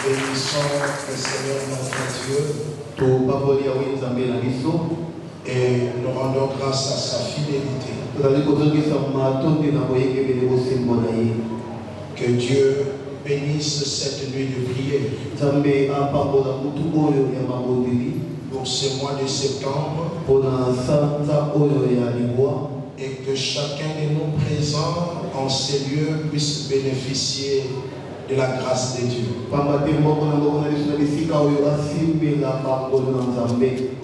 Bénissons le Seigneur notre Dieu et nous rendons grâce à sa fidélité. Que Dieu bénisse cette nuit de prière. Pour ce mois de septembre. Et que chacun de nous présents en ces lieux puisse bénéficier de la grâce de Dieu.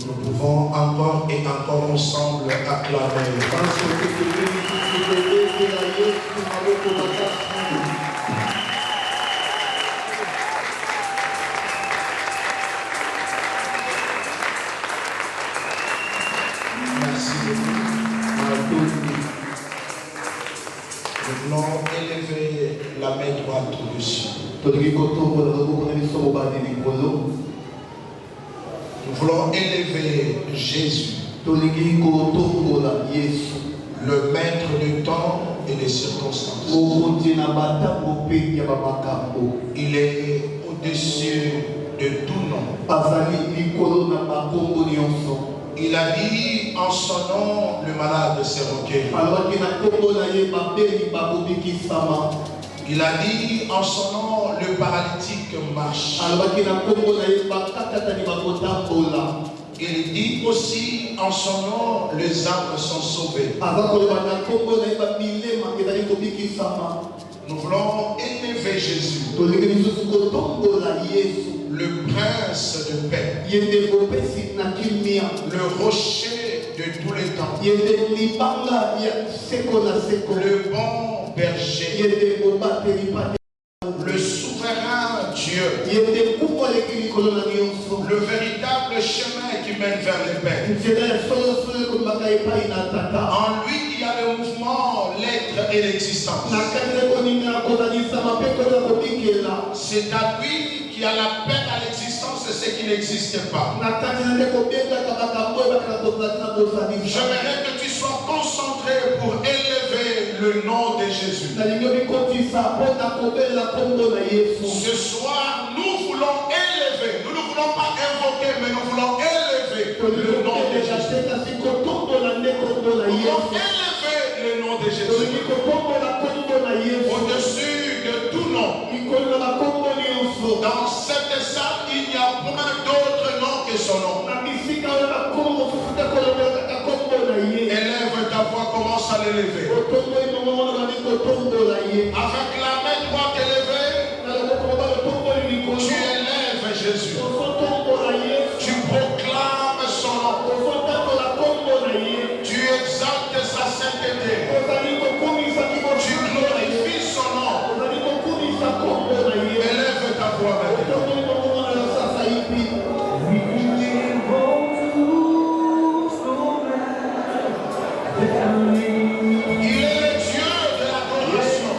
Nous pouvons encore et encore ensemble acclamer. Merci beaucoup. Nous voulons élever la main droite au-dessus. Nous voulons élever Jésus, le maître du temps et des circonstances. Il est au-dessus de tout nom. Il a dit en son nom, le malade s'est requéré. Il a dit en son nom, le paralytique marche. Il dit aussi en son nom, les âmes sont sauvées. Nous voulons élever Jésus, le prince de paix, le rocher de tous les temps, le bon berger, le souverain Dieu, le véritable chemin qui mène vers les paix. En lui il y a le mouvement, l'être et l'existence. C'est à lui qui a la peine à l'existence et ce qui n'existe pas. J'aimerais que tu sois concentré pour élever le nom de Jésus. Ce soir, nous voulons élever. Nous ne voulons pas invoquer, mais nous voulons élever le nom de Jésus. Nous voulons élever le nom de Jésus. Au-dessus de tout nom. Dans cette salle, il n'y a point d'autre nom que son nom. Élève ta voix, commence à l'élever. Avec la main droite élevée, tu élèves Jésus. Tu proclames son nom. Tu exaltes sa sainteté. Tu glorifies son nom. Élève ta voix maintenant. Il est le Dieu de l'adoration.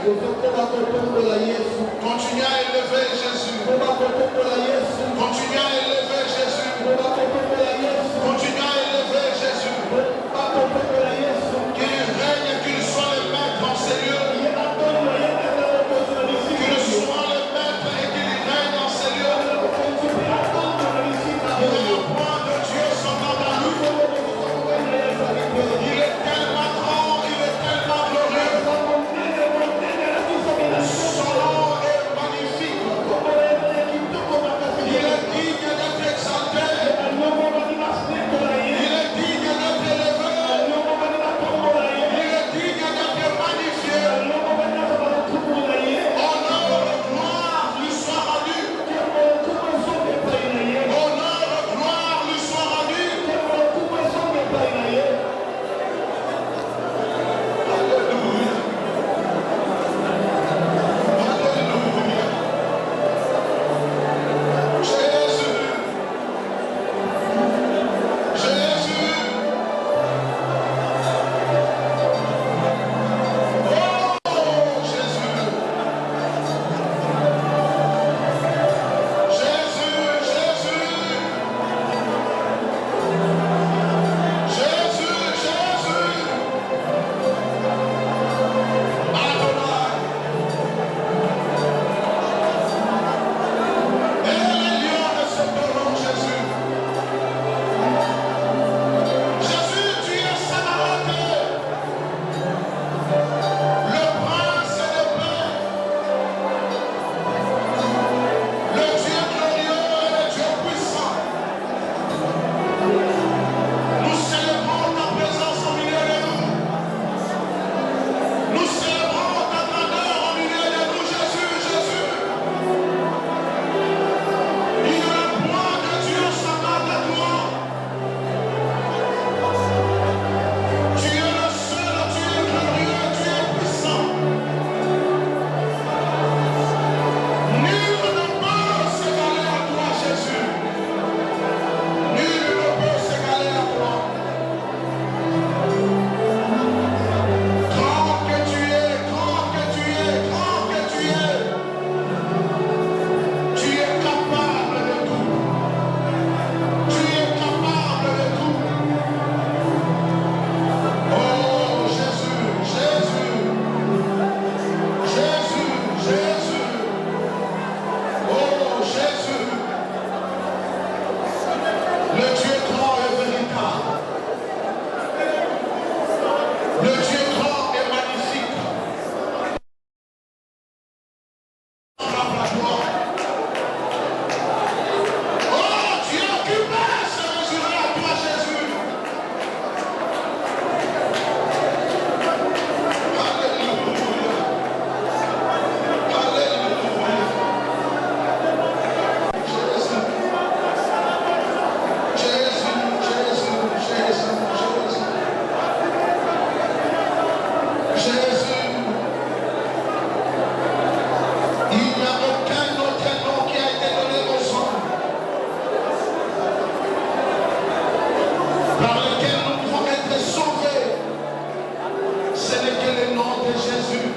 Continue à élever Jésus. Continue à élever Jésus. Continue à élever Jésus. Qu'il règne et qu'il soit le maître dans ces lieux. Qu'il soit le maître et qu'il règne dans ces lieux. Il y a un point de Dieu s'entend dans nous. Il est tellement grand, il est tellement glorieux. Son nom est magnifique. Il est digne d'être exalté. Il est digne d'être élevé. Il est digne d'être magnifié. Honneur et gloire lui soit rendu. Honneur et gloire lui soit rendu. Alléluia. Alléluia. Jésus. Jésus. Oh, Jésus. Jésus, Jésus. Jésus, Jésus. Adonai. Et les lions ne se tairont, Jésus. Jésus, tu es Samarate, le prince de paix, le Dieu glorieux et le Dieu puissant. Nous célébrons ta présence au milieu de nous. Nous célébrons ta grandeur au milieu de nous, Jésus, Jésus. Il n'y a point de Dieu semblable à toi. Tu es le seul, tu es glorieux, tu es puissant. Nul ne peut s'égaler à toi, Jésus. Nul ne peut s'égaler à toi. Grand que tu es, grand que tu es, grand que tu es. Tu es capable de tout. Tu es capable de tout. Oh Jésus, Jésus, Jésus, Jésus. Oh Jésus, le Dieu grand et véritable. Le Dieu grand et magnifique. Semblable à toi. Oh Dieu qui peut se mesurer à toi, Jésus. Alléluia. Alléluia. Jésus. Jésus, Jésus, Jésus, Jésus. Jésus. Il n'y a aucun autre nom qui a été donné aux hommes par lequel nous pouvons être sauvés. Ce n'est que le nom de Jésus.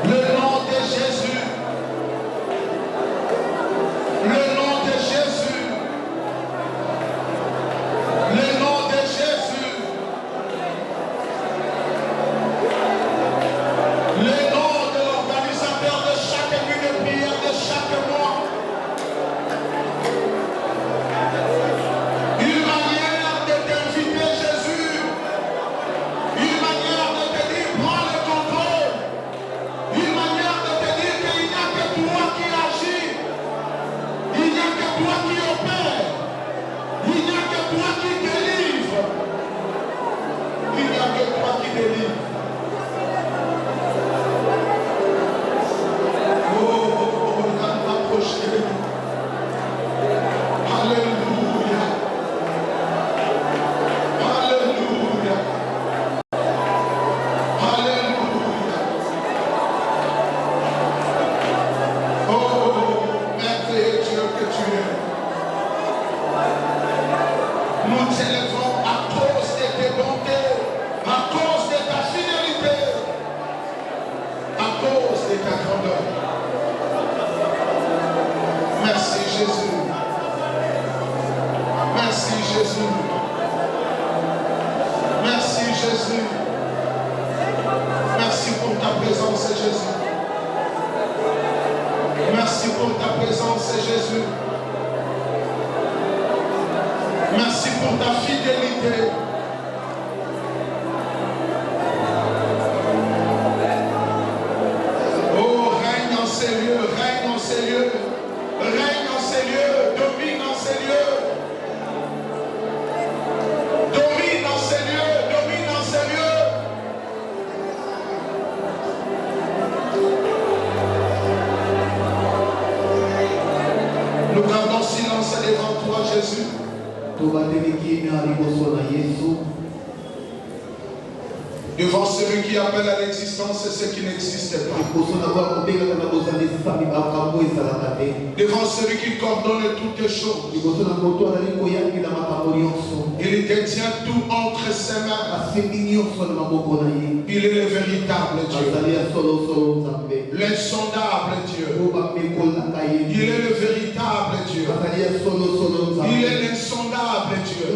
Le nom de Jésus. Le nom de Jésus. Le nom de Jésus. Le nom de l'organisateur de chaque nuit de prière de chaque mois. Une manière de t'inviter, Jésus. Une manière de te dire, prends le contrôle. Une manière de te dire qu'il n'y a que toi qui agis. Il n'y a que toi qui opère. Il n'y a que toi qui délivre. Il n'y a que toi qui délivre. Oh, approchez. Alléluia. Alléluia. Alléluia. Oh, merveilleux Dieu que tu es. Nous t'élevons à cause de tes bontés, à cause de ta fidélité. Merci Jésus. Merci Jésus. Merci Jésus. Merci pour ta présence Jésus. Merci pour ta présence Jésus. Merci pour ta fidélité. Oh, règne en ces lieux, règne en ces lieux, règne en ces lieux, domine en ces lieux. Domine en ces lieux, domine en ces lieux. Nous gardons silence devant toi, Jésus. Devant celui qui appelle à l'existence ce qui n'existe pas. Devant celui qui coordonne toutes choses. Il détient tout entre ses mains. Il est le véritable Dieu. L'insondable Dieu. Il est le véritable Dieu. Il est l'insondable Dieu.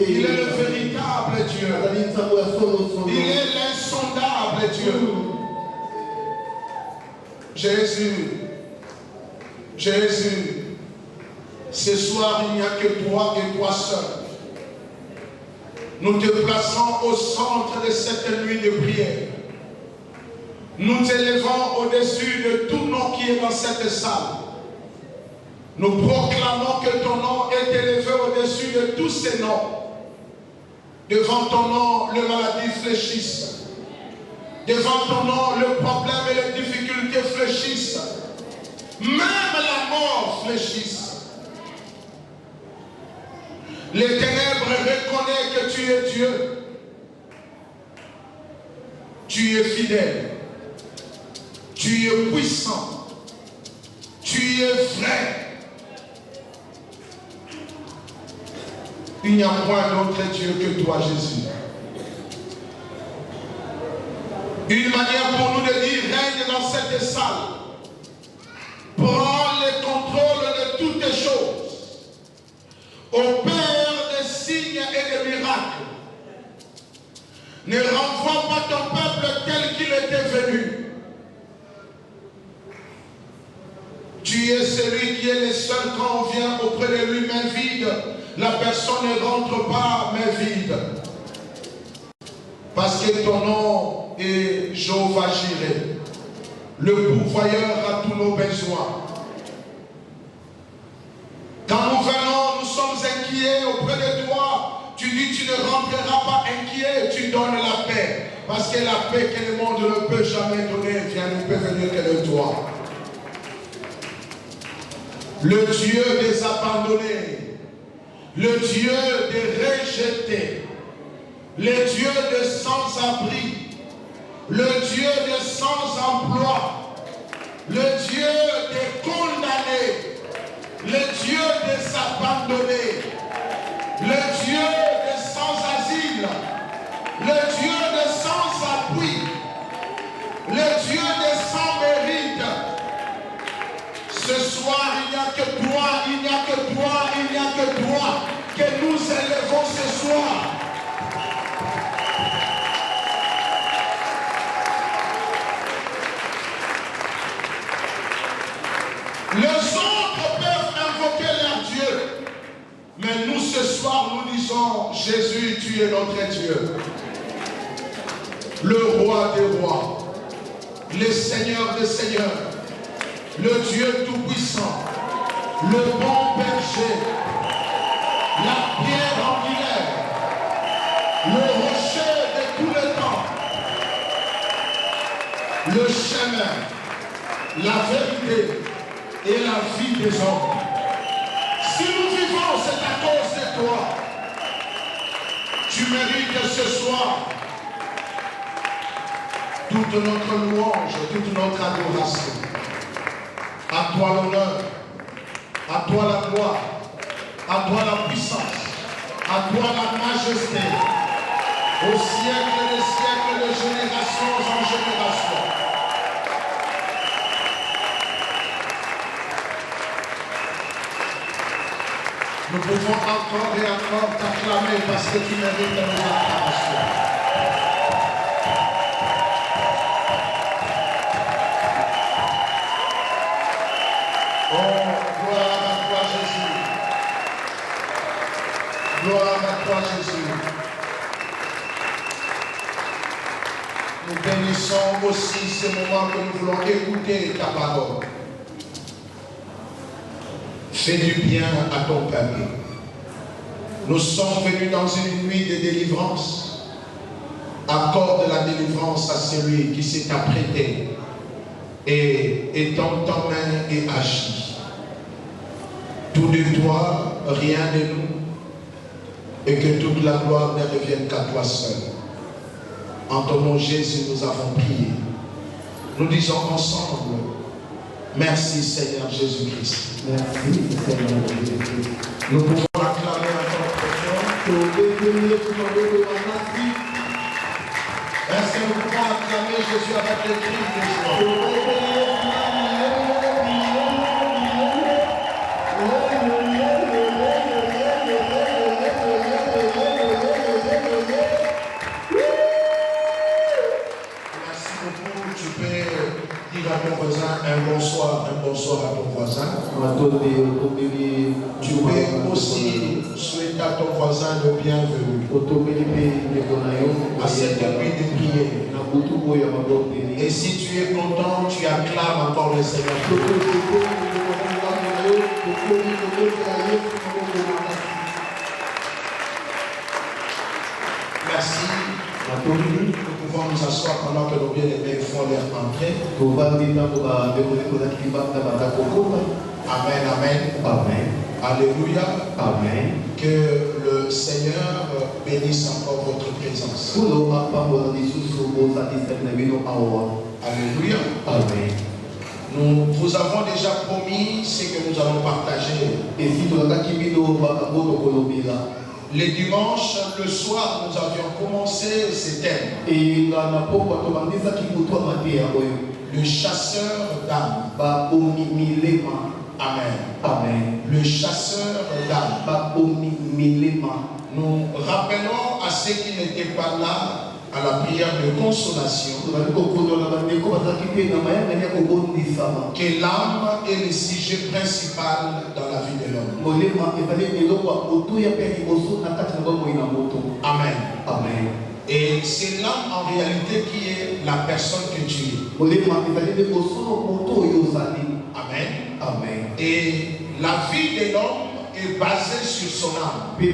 Il est le véritable Dieu. Il est l'insondable Dieu. Jésus, Jésus, ce soir il n'y a que toi et toi seul. Nous te plaçons au centre de cette nuit de prière. Nous t'élevons au-dessus de tout nom qui est dans cette salle. Nous proclamons que ton nom est élevé au-dessus de tous ces noms. Devant ton nom, les maladies fléchissent. Devant ton nom, le problème et les difficultés fléchissent. Même la mort fléchisse. Les ténèbres reconnaissent que tu es Dieu. Tu es fidèle. Tu es puissant. Tu es vrai. Il n'y a point d'autre Dieu que toi, Jésus. Une manière pour nous de dire, règne dans cette salle. Prends le contrôle de toutes les choses. Opère des signes et des miracles. Ne renvoie pas ton peuple tel qu'il était venu. Tu es celui qui est le seul quand on vient auprès de lui main vide. La personne ne rentre pas main vide. Parce que ton nom est Jéhovah Jireh, le pourvoyeur à tous nos besoins. Quand nous venons, nous sommes inquiets auprès de toi. Tu dis tu ne rentreras pas inquiet, tu donnes la paix. Parce que la paix que le monde ne peut jamais donner ne peut venir que de toi. Le Dieu des abandonnés, le Dieu des rejetés, le Dieu des sans-abri, le Dieu des sans-emploi, le Dieu des condamnés, le Dieu des abandonnés, le Dieu des sans-asile, le Dieu des sans-appui, le Dieu des sans-mérite. Ce soir, il n'y a que toi, il n'y a que toi, il n'y a que toi que nous élevons ce soir. Les autres peuvent invoquer leur Dieu, mais nous ce soir nous disons, Jésus, tu es notre Dieu, le roi des rois, le Seigneur des seigneurs, le Dieu tout-puissant, le bon berger, la pierre angulaire, le rocher de tout le temps, le chemin, la vérité et la vie des hommes. Si nous vivons, c'est à cause de toi. Tu mérites ce soir toute notre louange, toute notre adoration. À toi l'honneur, à toi la gloire, à toi la puissance, à toi la majesté, au siècle des siècles, de génération en génération. Nous pouvons encore et encore t'acclamer parce que tu mérites de nos acclamations. Oh, gloire à toi Jésus. Gloire à toi Jésus. Nous bénissons aussi ces moments que nous voulons écouter ta parole. Fais du bien à ton peuple. Nous sommes venus dans une nuit de délivrance. Accorde la délivrance à celui qui s'est apprêté et étend ta main et agit. Tout de toi, rien de nous, et que toute la gloire ne revienne qu'à toi seul. En ton nom Jésus, nous avons prié. Nous disons ensemble, merci Seigneur Jésus-Christ. Merci Seigneur Jésus-Christ. Nous pouvons acclamer encore très fort. Est-ce que nous pouvons acclamer Jésus avec les cris de joie? Merci beaucoup. Tu peux dire à ton voisin un bonsoir à ton voisin. Tu peux aussi souhaiter à ton voisin le bienvenu. À cette nuit de prière. Et si tu es content, tu acclames encore le Seigneur. Merci. Nous pouvons nous asseoir pendant que nos bien-aimés font leur entrée. Amen, amen. Amen. Alléluia. Amen. Que le Seigneur bénisse encore votre présence. Alléluia. Amen. Nous vous avons déjà promis ce que nous allons partager. Les dimanches, le soir, nous avions commencé ces thèmes. Le chasseur d'âmes. Amen. Amen. Le chasseur d'âmes. Nous rappelons à ceux qui n'étaient pas là à la prière de consolation que l'âme est le sujet principal dans la vie de l'homme. Amen. Amen. Et c'est l'âme en réalité qui est la personne que tu es. Amen. Amen. Et la vie de l'homme est basée sur son âme. Vous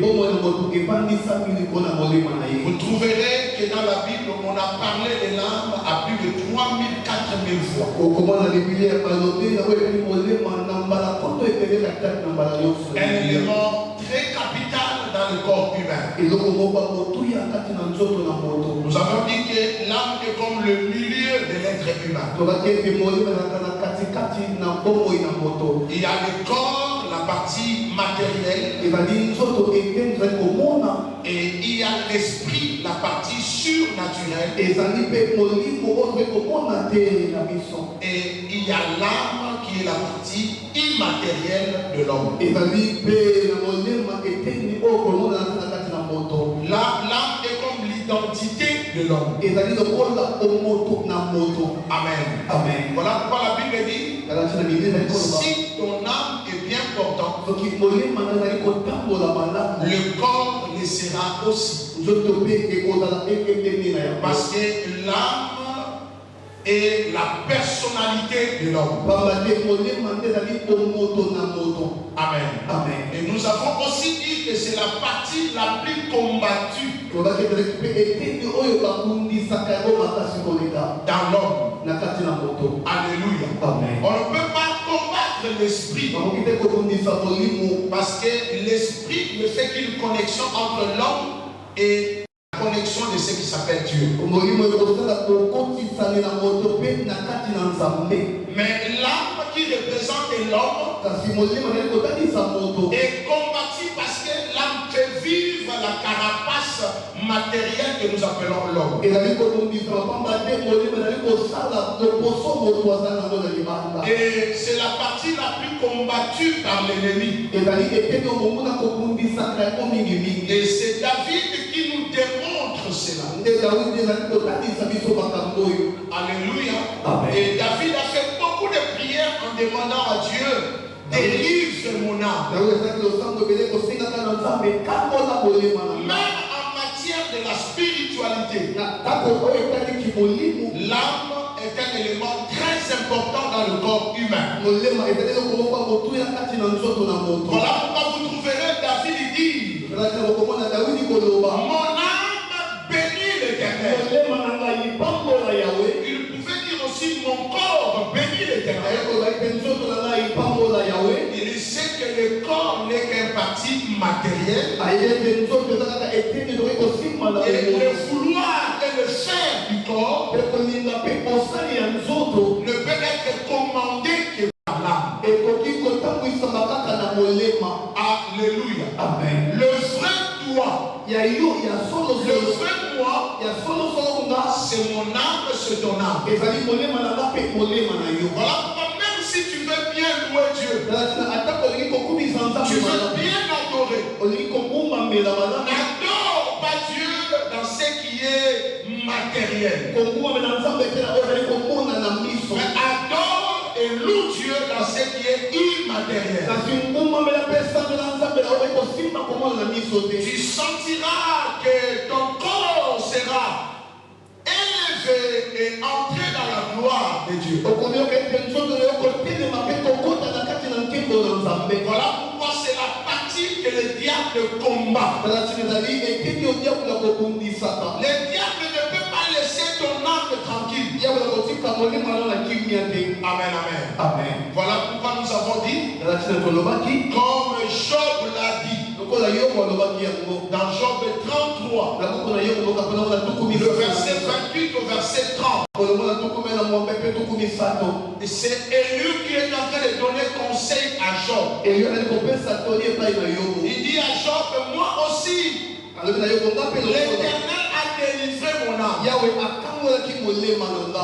trouverez que dans la Bible, on a parlé de l'âme à plus de 3000, 4000 fois. Un élément très capital dans le corps humain. Nous avons dit que l'âme est comme le milieu de l'être humain. Il y a le corps, la partie matérielle, et il y a l'esprit, la partie surnaturelle, et il y a l'âme qui est la partie immatérielle de l'homme. L'âme est comme l'identité de l'homme. Amen. Amen. Voilà pourquoi la Bible dit, si ton âme est bien portante, le corps le sera aussi. Parce que l'âme est la personnalité de l'homme. Amen. Amen. Et nous avons aussi dit que c'est la partie la plus combattue dans l'homme. Alléluia. Amen. On ne peut pas combattre l'esprit parce que l'esprit ne fait qu'une connexion entre l'homme et la connexion de ce qui s'appelle Dieu. Mais l'âme qui représente l'homme est combattue parce que l'âme fait vivre la carapace matérielle que nous appelons l'homme. Et c'est la partie la plus combattue par l'ennemi. Et c'est David qui nous démontre cela. Alléluia. Amen. Et David a fait beaucoup de prières en demandant à Dieu: délivre mon âme. Même en matière de la spiritualité, l'âme est un élément très important dans le corps humain. Voilà pourquoi vous trouverez David dire: mon âme bénit l'Éternel. Il pouvait dire aussi: mon corps bénit l'Éternel. Il sait que le corps n'est qu'un partie matérielle. Et le vouloir et le faire du corps ne peut être commandé que par l'âme. Alléluia. Amen. Le vrai toi, le vrai moi, c'est mon âme, c'est ton âme. Voilà pourquoi même si tu veux bien louer Dieu, tu veux bien adorer, n'adore pas Dieu dans ce qui est matériel, mais adore et loue Dieu dans ce qui est immatériel. Tu sentiras que ton corps sera élevé et entré dans la gloire de Dieu. Voilà pourquoi c'est la partie que le diable combat. Le diable ne peut pas laisser ton âme tranquille. Amen, amen. Amen. Voilà pourquoi nous avons dit, comme Job l'a dit, dans Job 33, le verset 28 au verset 30. C'est Élu qui est en train de donner conseil à Job. Il dit à Job: moi aussi, l'Éternel a délivré mon âme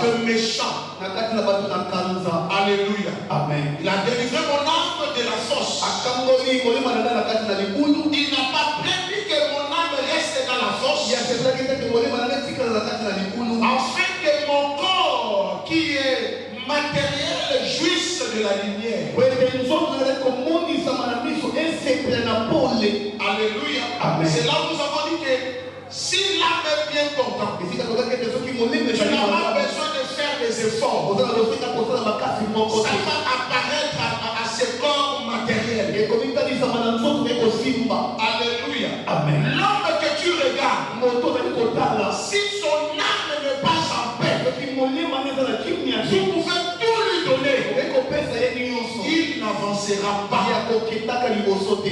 de méchants. Alléluia. Amen. Il a délivré mon âme de la fosse. Il n'a pas prévu que mon âme reste dans la fosse, afin que mon corps qui est matériel jouisse de la lumière. Alléluia. C'est là où nous avons dit que si l'âme est bien portante, tu n'as pas besoin de faire des efforts. Ça va apparaître à ce corps matériel. Alléluia. Amen. L'homme que tu regardes, si son âme n'est pas en paix, tu pouvais tout lui donner, il n'avancera pas,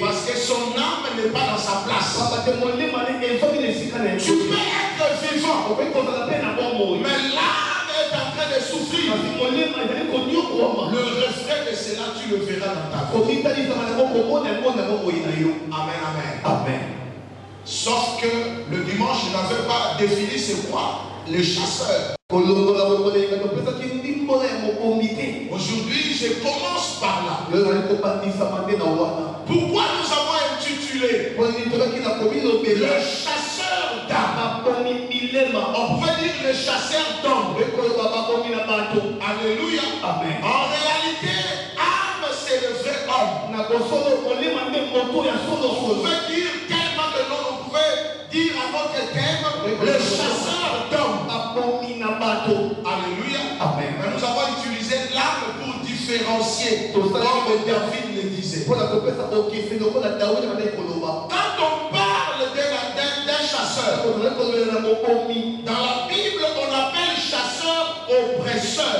parce que son âme n'est pas dans sa place. Tu peux être vivant, mais l'âme est en train de souffrir. Le reflet de cela, tu le verras dans ta vie. Amen, amen. Amen. Sauf que le dimanche, je n'avais pas défini c'est quoi les chasseurs. Aujourd'hui, je commence par là. Pourquoi nous avons intitulé le chasseur d'âme? On pouvait dire le chasseur d'âme. Alléluia. Amen. En réalité, âme, c'est le vrai homme. On pouvait dire tellement de noms, on pouvait dire à notre thème le chasseur d'hommes. Alléluia. Amen. Mais nous avons utilisé l'âme pour différencier, comme David le disait. Quand on parle d'un chasseur, dans la Bible, on appelle chasseur oppresseur.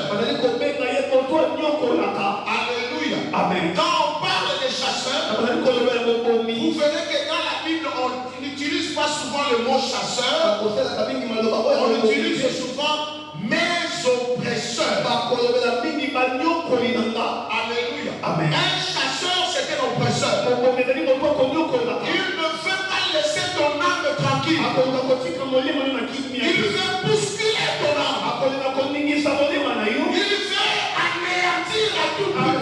Alléluia. Amen. Quand on parle de chasseur, vous verrez que dans la Bible, on n'utilise pas souvent le mot chasseur, on utilise souvent mes oppresseurs. Alléluia. Amen. Un chasseur, c'est un oppresseur. Il ne veut pas laisser ton âme tranquille. Il veut bousculer ton âme. Il veut anéantir à tout prix.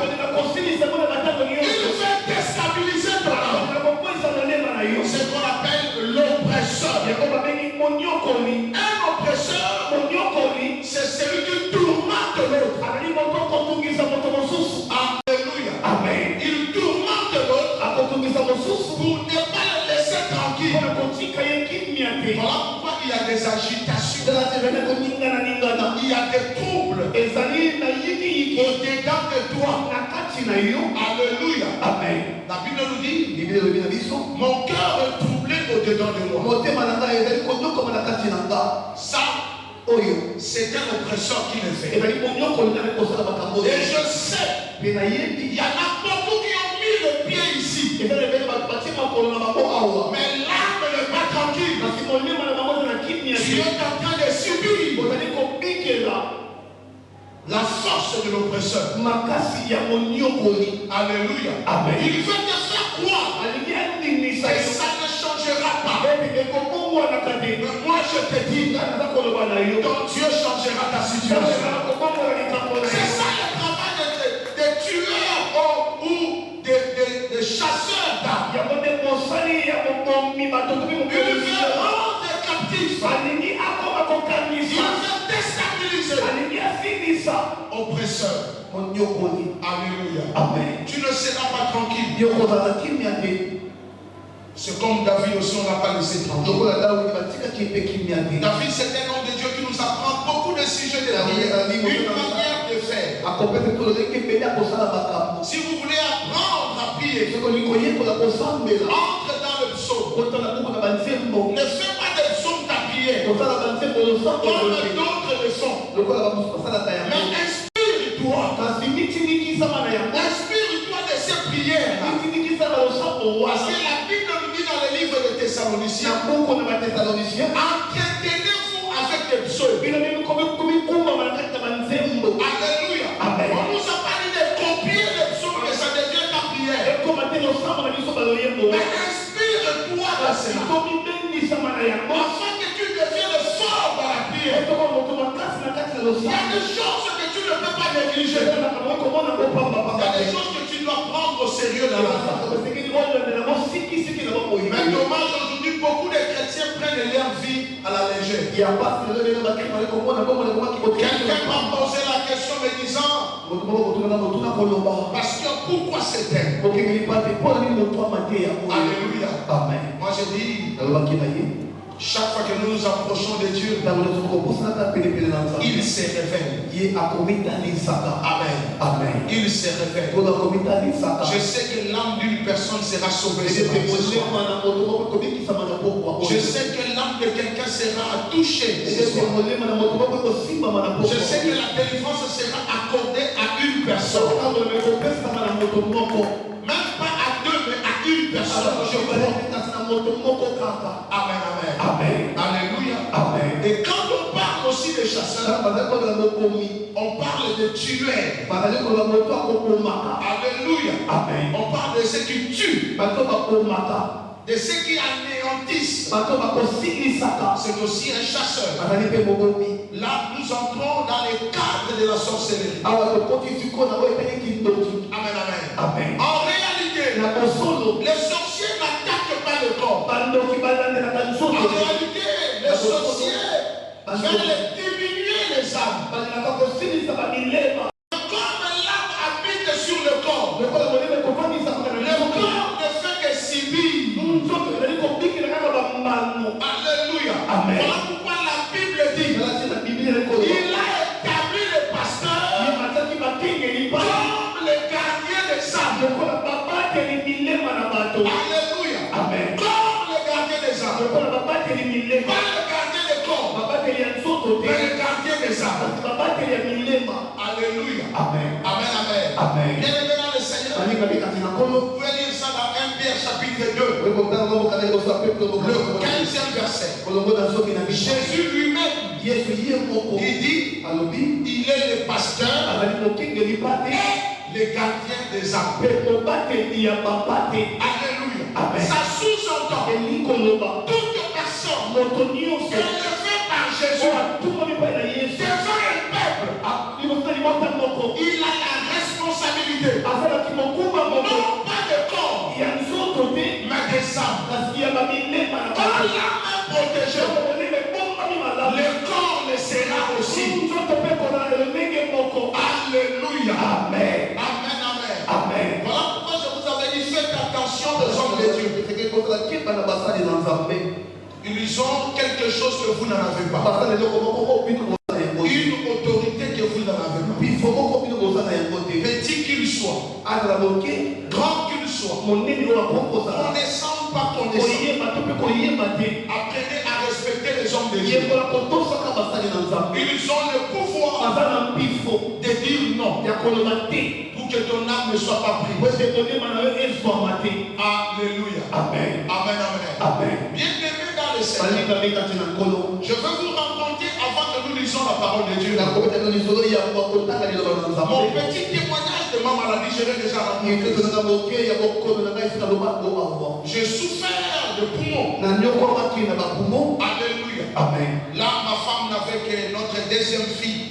Il veut déstabiliser ton âme. C'est ce qu'on appelle l'oppresseur. Un oppresseur, c'est celui qui tourmente l'autre. Alléluia. Amen. Il tourmente l'autre pour ne pas le laisser tranquille. Voilà pourquoi il y a des agitations. Il y a des troubles au-dedans de toi. Alléluia. Amen. La Bible nous dit, mon cœur est troublé au-dedans de moi. Ça, c'est un oppresseur qui le fait. Et je sais, il y en a beaucoup qui ont mis le pied ici. Mais l'âme n'est pas tranquille. Tu es en train de subir la force de l'oppresseur. Alléluia. Amen. Il veut te faire croire que ça ne changera pas. Mais moi je te dis, ton Dieu changera ta situation. C'est ça le travail des tueurs ou des chasseurs d'âmes. Il veut rendre captif. Il veut déstabiliser. Oppresseur. Alléluia. Amen. Tu ne seras pas tranquille. C'est comme David aussi, on n'a pas laissé tranquille. David, c'est un homme de Dieu qui nous apprend beaucoup de sujets de la vie. Une manière de faire. Si vous voulez apprendre à prier, entre dans le psaume. Ne fais pas des psaumes ta prière. Comme d'autres le font. Mais inspire-toi. Inspire-toi de ces prières. Parce que la Bible nous dit dans le livre de Thessaloniciens, entretenez-vous avec des psaumes. Alléluia. Amen. On nous a parlé de copier les psaumes, mais ça devient ta prière. Mais inspire-toi de cela. Afin que tu deviennes fort dans la prière. Il y a des choses que tu ne peux pas négliger. Il y a des choses que tu dois prendre au sérieux dans la vie. Mais dommage, aujourd'hui, beaucoup de chrétiens prennent leur vie à la légère. Quelqu'un m'a posé la question me disant, parce que pourquoi c'est elle? Alléluia. Amen. Moi je dis, chaque fois que nous nous approchons de Dieu, il se révèle. Amen. Amen. Il se révèle. Je sais que l'âme d'une personne sera sauvée. Je sais que l'âme de quelqu'un sera touchée. Je sais que la délivrance sera accordée à une personne. Même pas à deux, mais à une personne. Je crois. Amen, amen. Amen. Alléluia. Amen. Et quand on parle aussi des chasseurs, on parle de tueurs. Alléluia. Amen. On parle de ceux qui tuent, de ceux qui anéantissent. C'est aussi un chasseur. Là, nous entrons dans les cadres de la sorcellerie. Amen, amen. Amen. En réalité, les sorciers n'attaquent pas le corps. En réalité, les sorciers veulent diminuer les âmes. Comme l'âme habite sur le corps, le corps ne fait que subir. Alléluia. Amen. Voilà pourquoi la Bible dit, il a établi les pasteurs comme les gardiens des âmes. Alléluia. Amen. Comme les gardiens des âmes. Pas le gardien des corps, mais le gardien des âmes. Alléluia. Amen. Amen, amen. Amen. Bien-aimés dans le Seigneur, vous pouvez lire ça dans 1 Pierre chapitre 2, le 15e verset. Jésus lui-même, il dit, il est le pasteur et le gardien des âmes. Alléluia. Amen. Ça sous-entend toute personne devant un peuple, il a la responsabilité, non pas de corps, mais des âmes. Quand l'âme est protégée, le corps le sera aussi. Alléluia. Amen. Amen, amen. Amen. Voilà pourquoi je vous avais dit, faites attention aux hommes de Dieu. Ils ont quelque chose que vous n'en avez pas. Une autorité que vous n'en avez pas. Petit qu'il soit, grand qu'il soit, connaissant ou pas connaissant, apprenez à respecter les hommes de Dieu. Ils ont le pouvoir de dire non pour que ton âme ne soit pas prise. Alléluia. Amen. Amen, amen. Bien-aimés dans le Seigneur, je veux vous rencontrer avant que nous lisions la parole de Dieu. Mon petit témoignage de ma maladie, je l'ai déjà raconté. J'ai souffert de poumons. Alléluia. Amen. Là, ma femme n'avait que notre deuxième fille.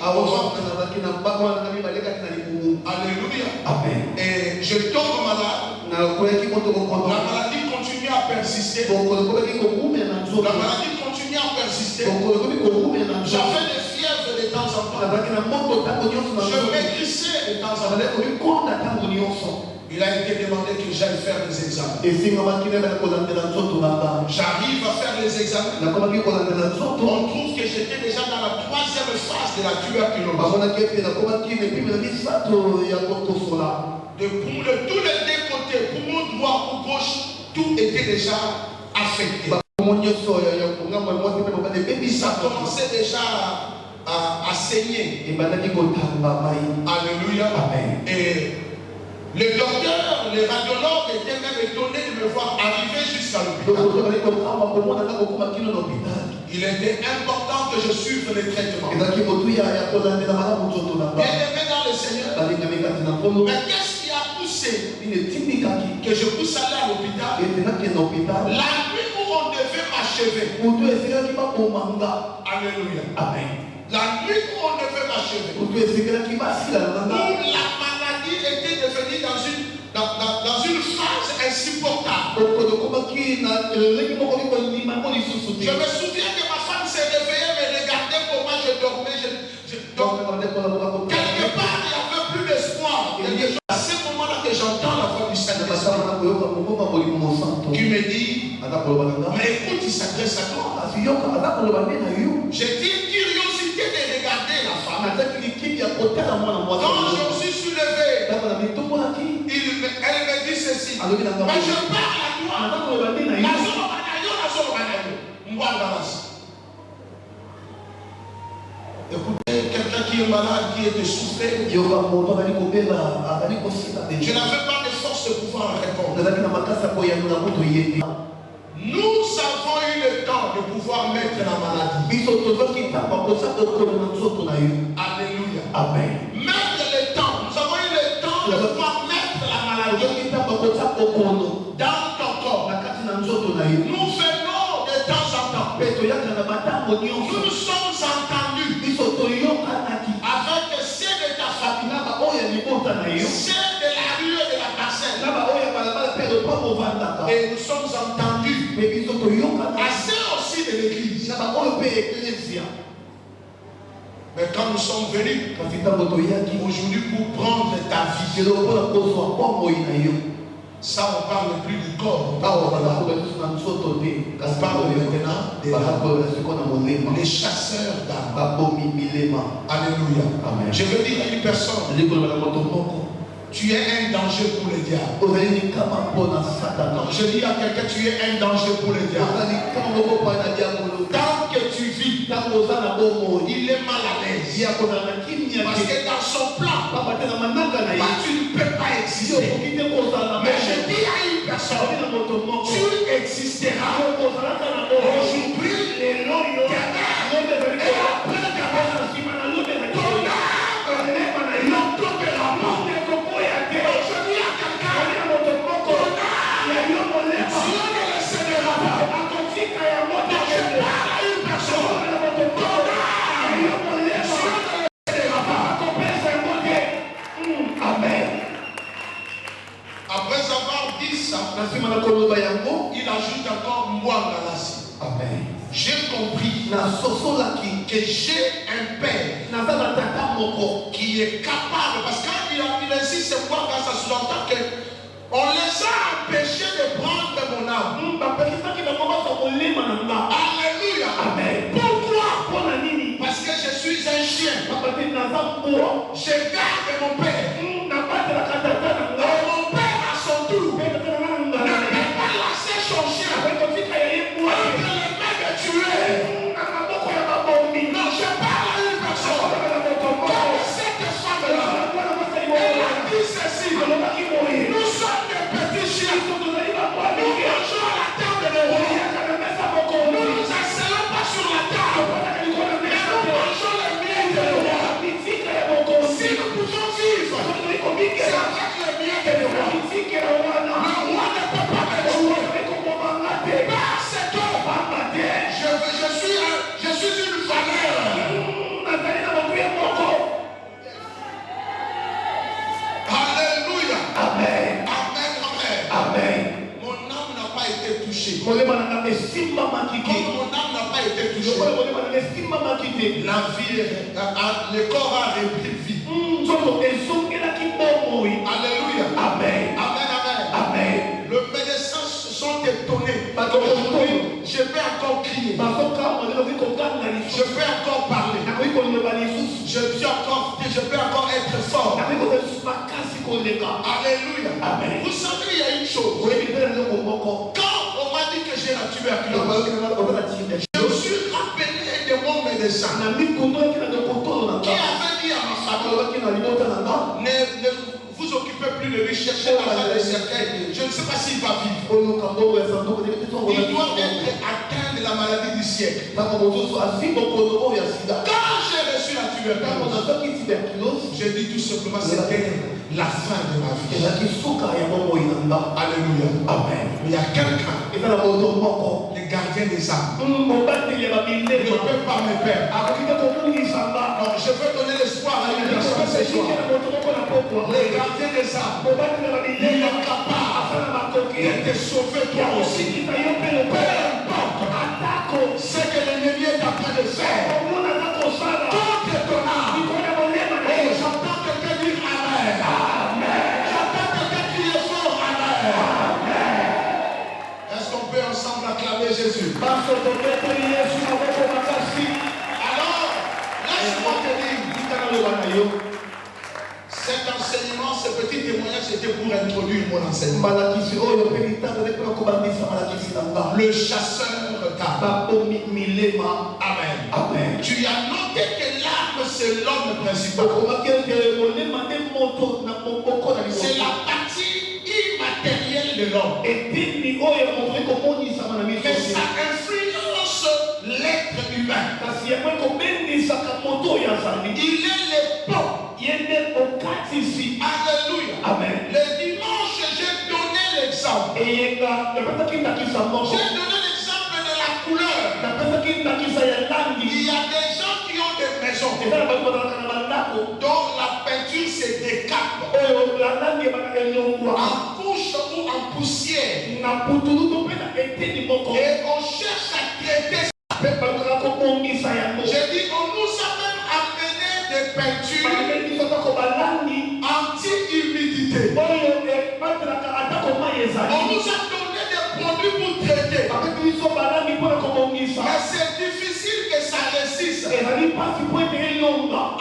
Alléluia. Amen. Et je tombe malade. La maladie continue à persister. La maladie continue à persister. J'avais des fièvres de temps en temps. Je maigrissais de temps en temps. Il a été demandé que j'aille faire des examens. J'arrive à faire les examens. On trouve que j'étais déjà dans la troisième phase de la tuberculose. De tous les deux côtés, poumon droit ou gauche, tout était déjà affecté. Ça commençait déjà à saigner. Alléluia. Et le docteur, les radiologues étaient même étonnés de me voir arriver jusqu'à l'hôpital. Il était important que je suive les traitements. Bien aimé dans le Seigneur. Mais qu'est-ce qui a poussé que je puisse aller à l'hôpital? La nuit où on devait m'achever. Alléluia. Amen. La nuit où on devait m'achever. Où la maladie était devenue dans une phase insupportable. Je me souviens que ma femme s'est réveillée, me regardait comment je dormais. Quelque part, il n'y avait plus d'espoir. À ce moment-là que j'entends la voix du Saint-Esprit qui me dit, mais écoute, il s'adresse à toi. J'ai dit une curiosité de regarder la femme. Quand je me suis soulevé, elle me dit ceci. Mais je parle à toi. Écoutez, quelqu'un qui est malade, qui est essoufflé, je n'avais pas de force de pouvoir répondre. Nous avons eu le temps de pouvoir mettre la maladie. Alléluia. Amen. Mettre le temps. Nous avons eu le temps de pouvoir mettre la maladie dans ton corps. Nous venons de temps en temps. Nous nous sommes entendus avec ceux de ta famille, ceux de la rue et de la parcelle. Et nous sommes entendus à ceux aussi de l'église. Mais quand nous sommes venus aujourd'hui pour prendre ta vie, ça on parle plus du corps, on parle maintenant des chasseurs d'âmes. Alléluia. Amen. Je veux dire à une personne, tu es un danger pour le diable. Je dis à quelqu'un, tu es un danger pour le diable. Tant que tu vis, il est mal à l'aise. Parce que dans son plan, tu ne peux pas exister. Mais je dis à une personne, tu existeras. Aujourd'hui, Amen. J'ai compris que j'ai un père qui est capable, parce que quand il insiste sur moi, ça sous-entend que on les a empêchés de prendre mon âme. Alléluia. Amen. Pourquoi? Parce que je suis un chien. Je garde mon père. Mon père à son tour ne peut pas lasser son chien entre les mains de tuer. Non, je parle à une personne. Comme cette femme-là, elle a dit ceci. Nous sommes des petits chiens. Nous mangeons à la table des rois. Nous ne nous asseyons pas sur la table. Mais nous mangeons les miettes des rois. Si nous pouvons vivre, c'est avec les miettes des rois. Le roi ne peut pas me tuer. Parce que je suis une valeur. Alléluia. Amen. Amen, amen. Amen. Mon âme n'a pas été touchée. Mon Comme mon âme n'a pas été touchée, la vie, le corps a repris vie. Alléluia. Amen. Amen, amen. Amen. Le médecin sont étonnés. Aujourd'hui, je peux encore crier. Je peux encore parler. Je peux encore être fort. Alléluia. Amen. Vous savez, il y a une chose. Quand on m'a dit que j'ai la tuberculose, je suis rappelé de mon médecin qui avait dit à ma famille, ne vous occupez plus de lui, cherchez dans le cercueil. Je ne sais pas s'il va vivre. Il doit être atteint de la maladie du siècle. Quand j'ai reçu la tuberculose, j'ai dit tout simplement c'était la fin de ma vie. Alléluia. Amen. Mais il y a quelqu'un, les gardiens des âmes, ne peut pas me perdre. Non, je veux donner l'espoir à une personne ce soir. Les gardiens des âmes, il est capable de te sauver toi aussi. Peu importe ce que l'ennemi est en train de faire contre ton âme. Oh, j'entends quelqu'un dire Amen. Amen. J'entends quelqu'un crier fort Amen. Amen. Est-ce qu'on peut ensemble acclamer Jésus? Alors, laisse-moi te dire, cet enseignement, ce petit témoignage, c'était pour introduire mon enseignement. Le chasseur d'âmes. Amen. Amen. Tu as noté que l'âme, c'est l'homme principal. C'est la partie immatérielle de l'homme. Mais ça influence l'être humain. Il est le pont. Alléluia. Amen. Le dimanche, j'ai donné l'exemple. J'ai donné l'exemple de la couleur. Il y a des gens qui ont des maisons dont la peinture se décape en couche ou en poussière. Et on cherche à traiter ça. J'ai dit, on nous a même amené des peintures anti-humidité. On nous a donné des produits pour traiter. Mais c'est difficile que ça résiste.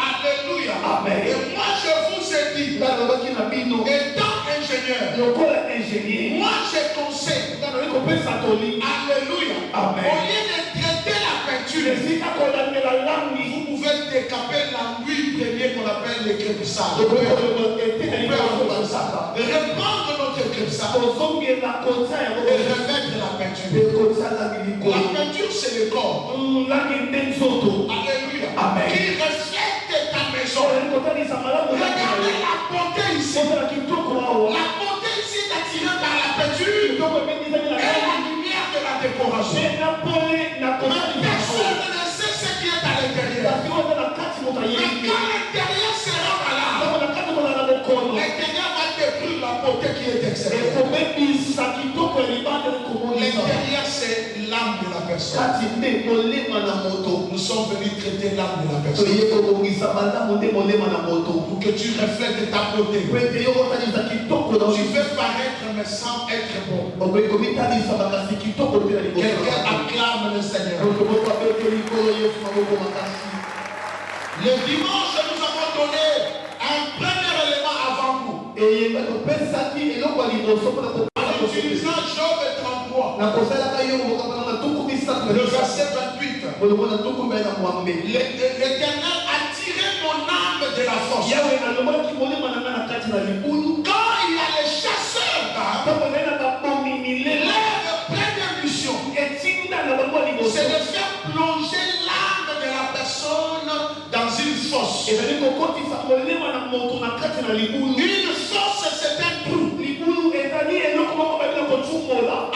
Alléluia. Amen. Et moi je vous ai dit, étant ingénieur, moi je conseille. Alléluia. Amen. Au lieu de traiter la peinture, vous pouvez décaper l'enduit premier qu'on appelle le crépissage. Reprendre notre crépissage et remettre la peinture. La peinture, c'est le corps. Alléluia. Amen. Qui reflète ta maison. Regardez la beauté ici. La beauté ici est attirée par la peinture et la lumière de la décoration. Mais personne ne sait ce qui est à l'intérieur. Mais quand l'intérieur sera malade, l'intérieur va détruire la beauté. beauté qui est extérieure. L'intérieur, c'est l'âme de la personne. Nous sommes venus traiter l'âme de la personne. Pour que tu reflètes ta beauté. Tu veux paraître mais sans être bon. Quelqu'un acclame le Seigneur. Le dimanche, nous avons donné un premier élément avant vous. En utilisant Job 33, le verset 28. L'Éternel a tiré mon âme de la force. Quand il y a les chasseurs, leur première mission, c'est de faire plonger l'âme de la personne dans une fosse. Une fosse, c'est un trou.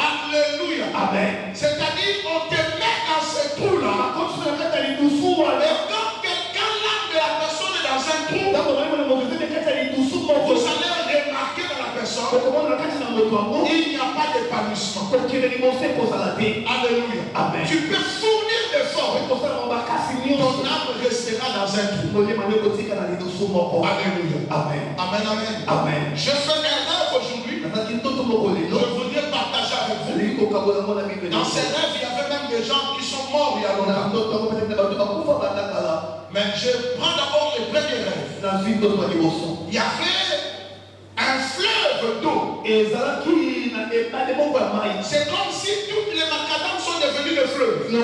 Alléluia. Amen. C'est-à-dire, on te met dans ce trou-là. Et quand quelqu'un, l'âme de la personne est dans un trou, vous allez remarquer dans la personne, il n'y a pas d'épanouissement. Alléluia. Amen. Tu peux fournir des forces. Ton âme restera dans un trou. Alléluia. Amen. Amen. Amen. Amen. Je fais un rêve aujourd'hui. Je voudrais partager avec vous. Dans ces rêves, il y avait même des gens qui sont morts il y a longtemps. Mais je prends d'abord les premiers rêves. Il y avait un fleuve d'eau. C'est comme si toutes les macadams sont devenus des fleuves. Mais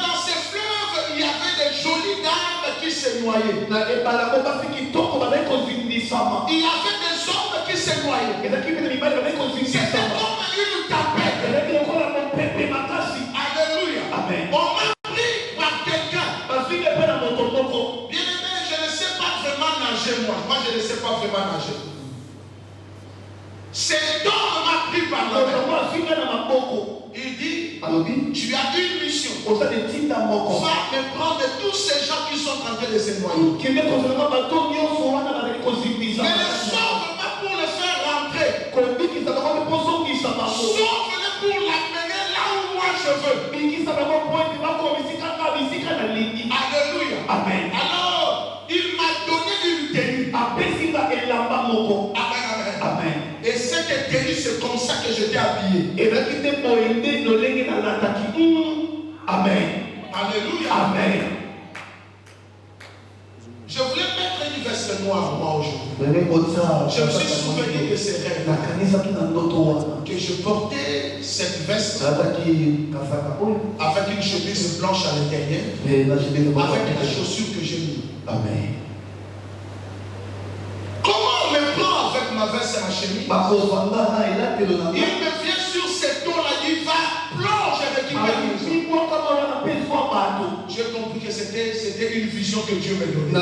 dans ces fleuves, il y avait des jolies dames qui se noyaient. Il y avait des hommes qui se noyaient. C'était comme une tempête. Alléluia. Amen. On m'a pris par quelqu'un. Bien aimé, je ne sais pas vraiment nager moi. Moi, je ne sais pas vraiment nager. Cet homme m'a pris par la main. Il dit, tu as une mission. Va me prendre tous ces gens qui sont en train de se noyer. Mais ne sauve pas pour le faire rentrer. Sauve-le pour l'amener là où moi je veux. Alléluia. Amen. Alors, il m'a donné une tenue. Amen. Amen. Et cette tenue, c'est comme ça que je t'ai habillé. Amen. Alléluia. Amen. Je voulais mettre une veste noire moi aujourd'hui. Je me suis souvenu de ces rêves. Que je portais cette veste avec une chemise blanche à l'intérieur, avec la chaussure que j'ai mis. Amen. Comment on me prend avec ma veste et ma chemise? Il me vient sur cette eau-là, il va plonger avec une maison. J'ai compris que c'était une vision que Dieu m'a donnée.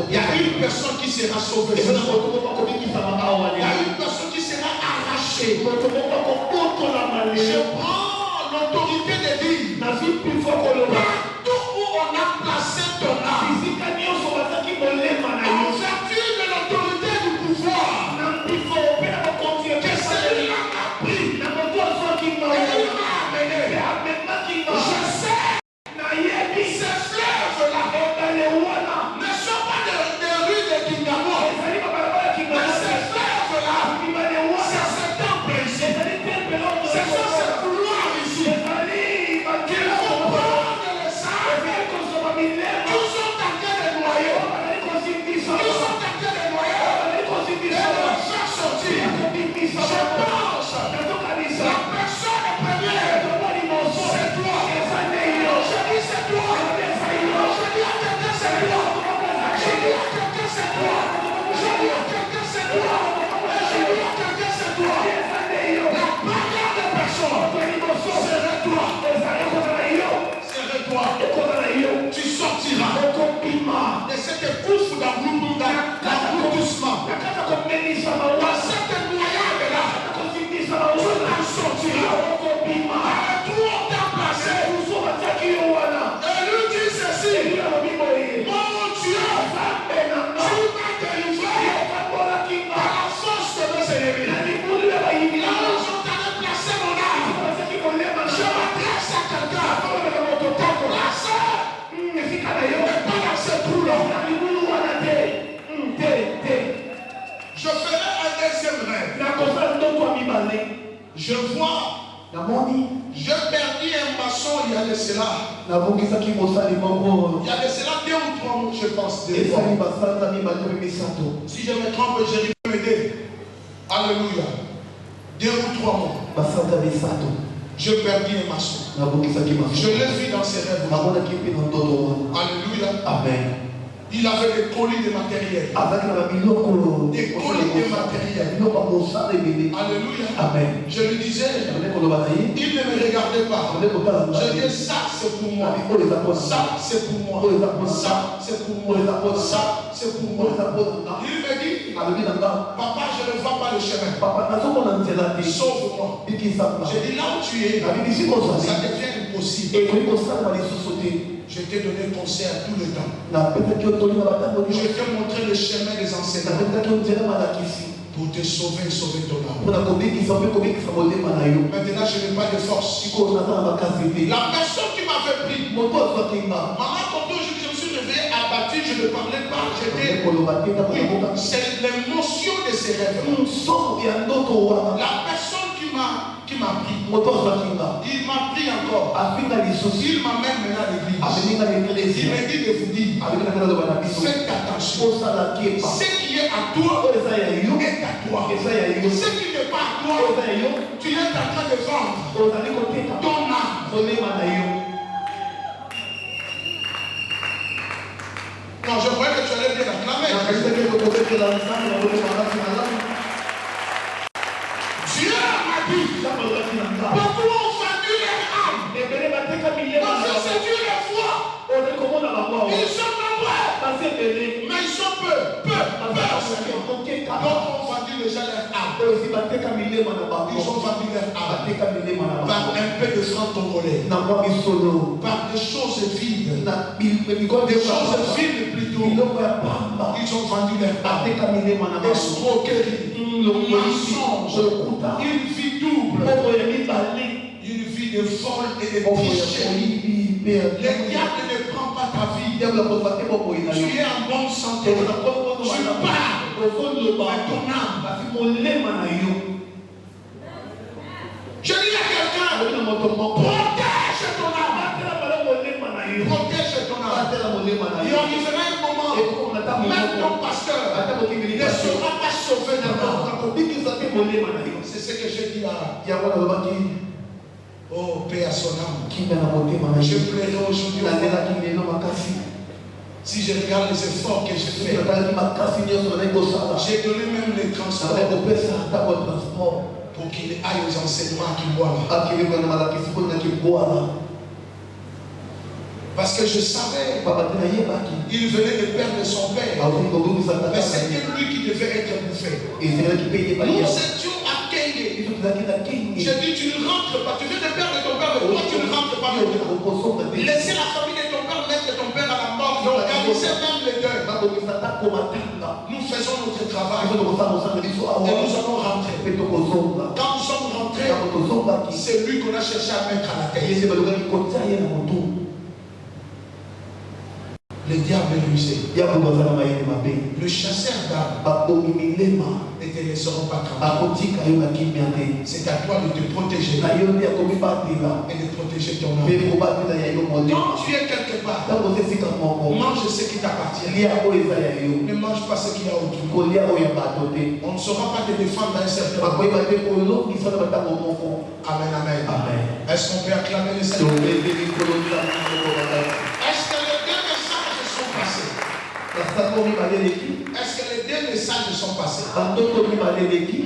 Il y a une personne qui sera sauvée. Il y a une personne qui sera arrachée. Je prends l'autorité de dire, partout où on a placé ton âme, en vertu de l'autorité du pouvoir, que celui-là m'a pris, et il m'a amené. Je sais, ces fleuves-là ne sont pas des rues de Kingamo, mais ces fleuves-là, c'est ce temple ici, ce sont ces couloirs ici, qu'il faut prendre le Je vois, je perdis un maçon il y a de cela. Il y a de cela 2 ou 3 mois, je pense. Si je me trompe, je peux m'aider. Alléluia. 2 ou 3 mois. Je perdis un maçon. Je l'ai vu dans ses rêves. Alléluia. Amen. Il avait des colis de matériel. Des colis de matériel. Alléluia. Amen. Je lui disais, il ne me regardait pas. Je disais, ça c'est pour moi. Ça c'est pour moi. Ça c'est pour moi. Ça c'est pour moi. Il me dit, papa, je ne vois pas le chemin. Sauve-moi. J'ai dit, là où tu es, ça devient impossible. Je t'ai donné conseil à tout le temps. Je t'ai montré le chemin des enseignants pour te sauver et sauver ton âme. Maintenant, je n'ai pas de force. La personne qui m'avait pris, maman, quand je me suis réveillé, abattu, je ne parlais pas. C'est l'émotion de ces rêves. La personne qui m'a pris, il m'a pris encore. Il m'amène maintenant à l'église. Il me dit de vous dire, faites attention. Ce qui est à toi est à toi. Ce qui n'est pas à toi, tu es en train de vendre ton âme. Non, je croyais que tu allais bien acclamer. Dieu m'a dit, beaucoup ont vendu leur âme. Parce que c'est Dieu la foi. Ils sont nombreux, mais ils sont peu. D'autres ont vendu déjà leur âme. Ils ont vendu leur âme par un peu de francs tongolais, par des choses vides, des choses vides plutôt. Ils ont vendu leur âme. Escroquerie, mensonge, une vie double, une vie de folle et de tricherie. Le diable ne prend pas ta vie. Tu es en bonne santé. Tu pars. Ton âme. Je dis à quelqu'un, protège ton âme. Protège ton âme. Il arrivera un moment, même ton pasteur ne sera pas sauvé d'abord. C'est ce que j'ai dit à oh, paix à son âme. Je plairai aujourd'hui. Si je regarde les efforts que j'ai fait, j'ai donné même les transports pour qu'il aille aux enseignements qu'il voit là. Parce que je savais il venait de perdre son père. Mais c'était lui qui devait être bouffé. Nous étions à Kenge. J'ai dit, tu ne rentres pas. Tu viens de perdre ton père, mais toi tu ne rentres pas maintenant. Laissez la famille de ton père mettre ton père à la mort. Organisez même les deuils. Nous faisons notre travail. Et nous allons rentrer. Quand nous sommes rentrés, c'est lui qu'on a cherché à mettre à la tête. Le diable est rusé. Le chasseur d'âmes ne te laisseront pas tranquille. C'est à toi de te protéger et de protéger ton âme. Quand tu es quelque part, mange ce qui t'appartient. Ne mange pas ce qu'il y a autour. On ne saura pas te défendre dans un certain moment. Amen, amen. Est-ce qu'on peut acclamer le Seigneur? Est-ce que les deux messages sont passés? Est-ce que les deux messages sont passés?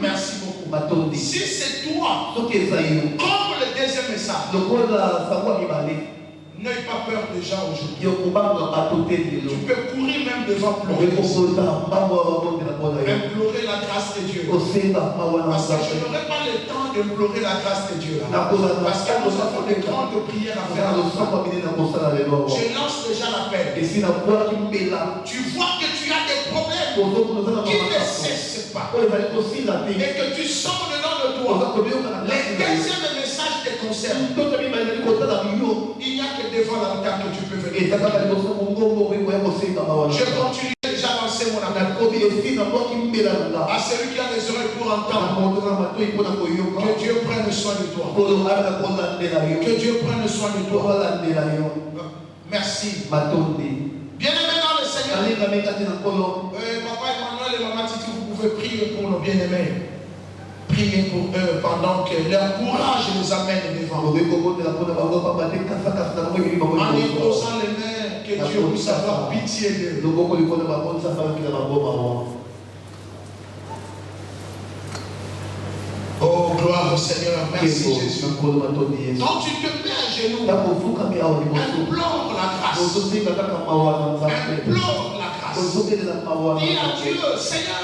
Merci beaucoup. Si c'est toi, comme le deuxième message, n'aie pas peur des gens aujourd'hui. Tu peux courir même devant pleurer. Implorer la grâce de Dieu. Parce que je n'aurai pas le temps d'implorer la grâce de Dieu. Parce que nous avons des grandes prières à faire. Je lance déjà l'appel. Tu vois que tu as des problèmes qui ne cessent pas. Et que tu sens dedans de toi. Les deuxièmes messages te concernent. Il n'y a que devant l'altar que tu peux venir. Je continue déjà l'enseignement. passer mon appel. À celui qui a les oreilles pour entendre. Que Dieu prenne soin de toi. Que Dieu prenne soin de toi. Merci. Bien-aimés dans le Seigneur. Papa Emmanuel et Maman Titi, vous pouvez prier pour nos bien-aimés. Priez pour eux pendant que leur courage les amène devant. En imposant les mains, que Dieu puisse avoir pitié d'eux. Oh, gloire au Seigneur. Merci Jésus. Quand tu te mets à genoux, implore la grâce. Implore la grâce. Dis à Dieu, Seigneur,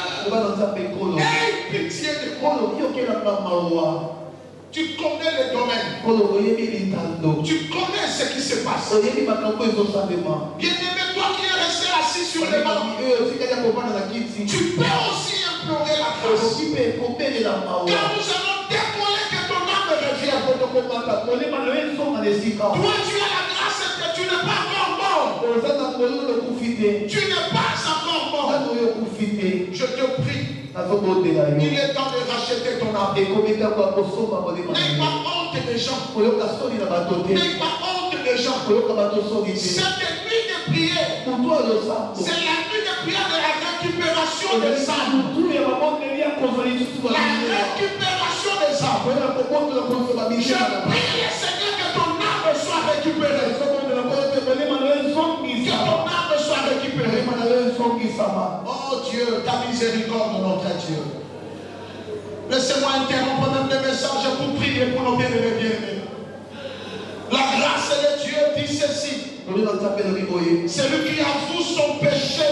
aie pitié de moi. Tu connais les domaines. Tu connais ce qui se passe. Bien-aimé, toi qui es resté assis sur les bancs, tu peux aussi implorer la grâce. Car nous allons décoller que ton âme revienne. Toi, tu as la grâce que tu n'es pas encore mort. Tu n'es pas encore mort. Je te prie. Il est temps de racheter ton âme. N'aie pas honte des gens. N'aie pas honte des gens. Cette nuit de prière, c'est la nuit de prière de la récupération des âmes. La récupération des âmes. Je prie, Seigneur, que ton âme soit récupérée. Que ton âme soit récupérée. Oh Dieu, ta miséricorde, notre Dieu. Laissez-moi interrompre même les messages pour prier pour nos bien-aimés, bien-aimés. La grâce de Dieu dit ceci. Celui qui avoue son péché,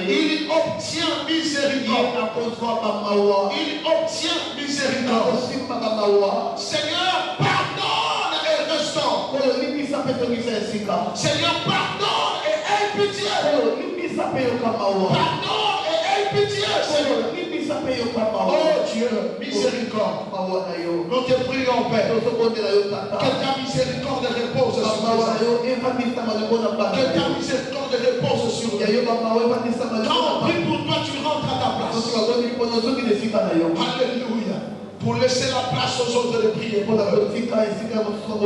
il obtient miséricorde. Il obtient miséricorde. Seigneur, pardonne et restaure. Seigneur, pardonne et aie pitié. Pardonne et aie pitié, Seigneur. Oh Dieu, miséricorde. Nous te prions, Père. Que ta miséricorde repose sur nous. Que ta miséricorde repose sur nous. Quand on prie pour toi, tu rentres à ta place. Alléluia. Pour laisser la place aux autres de prier.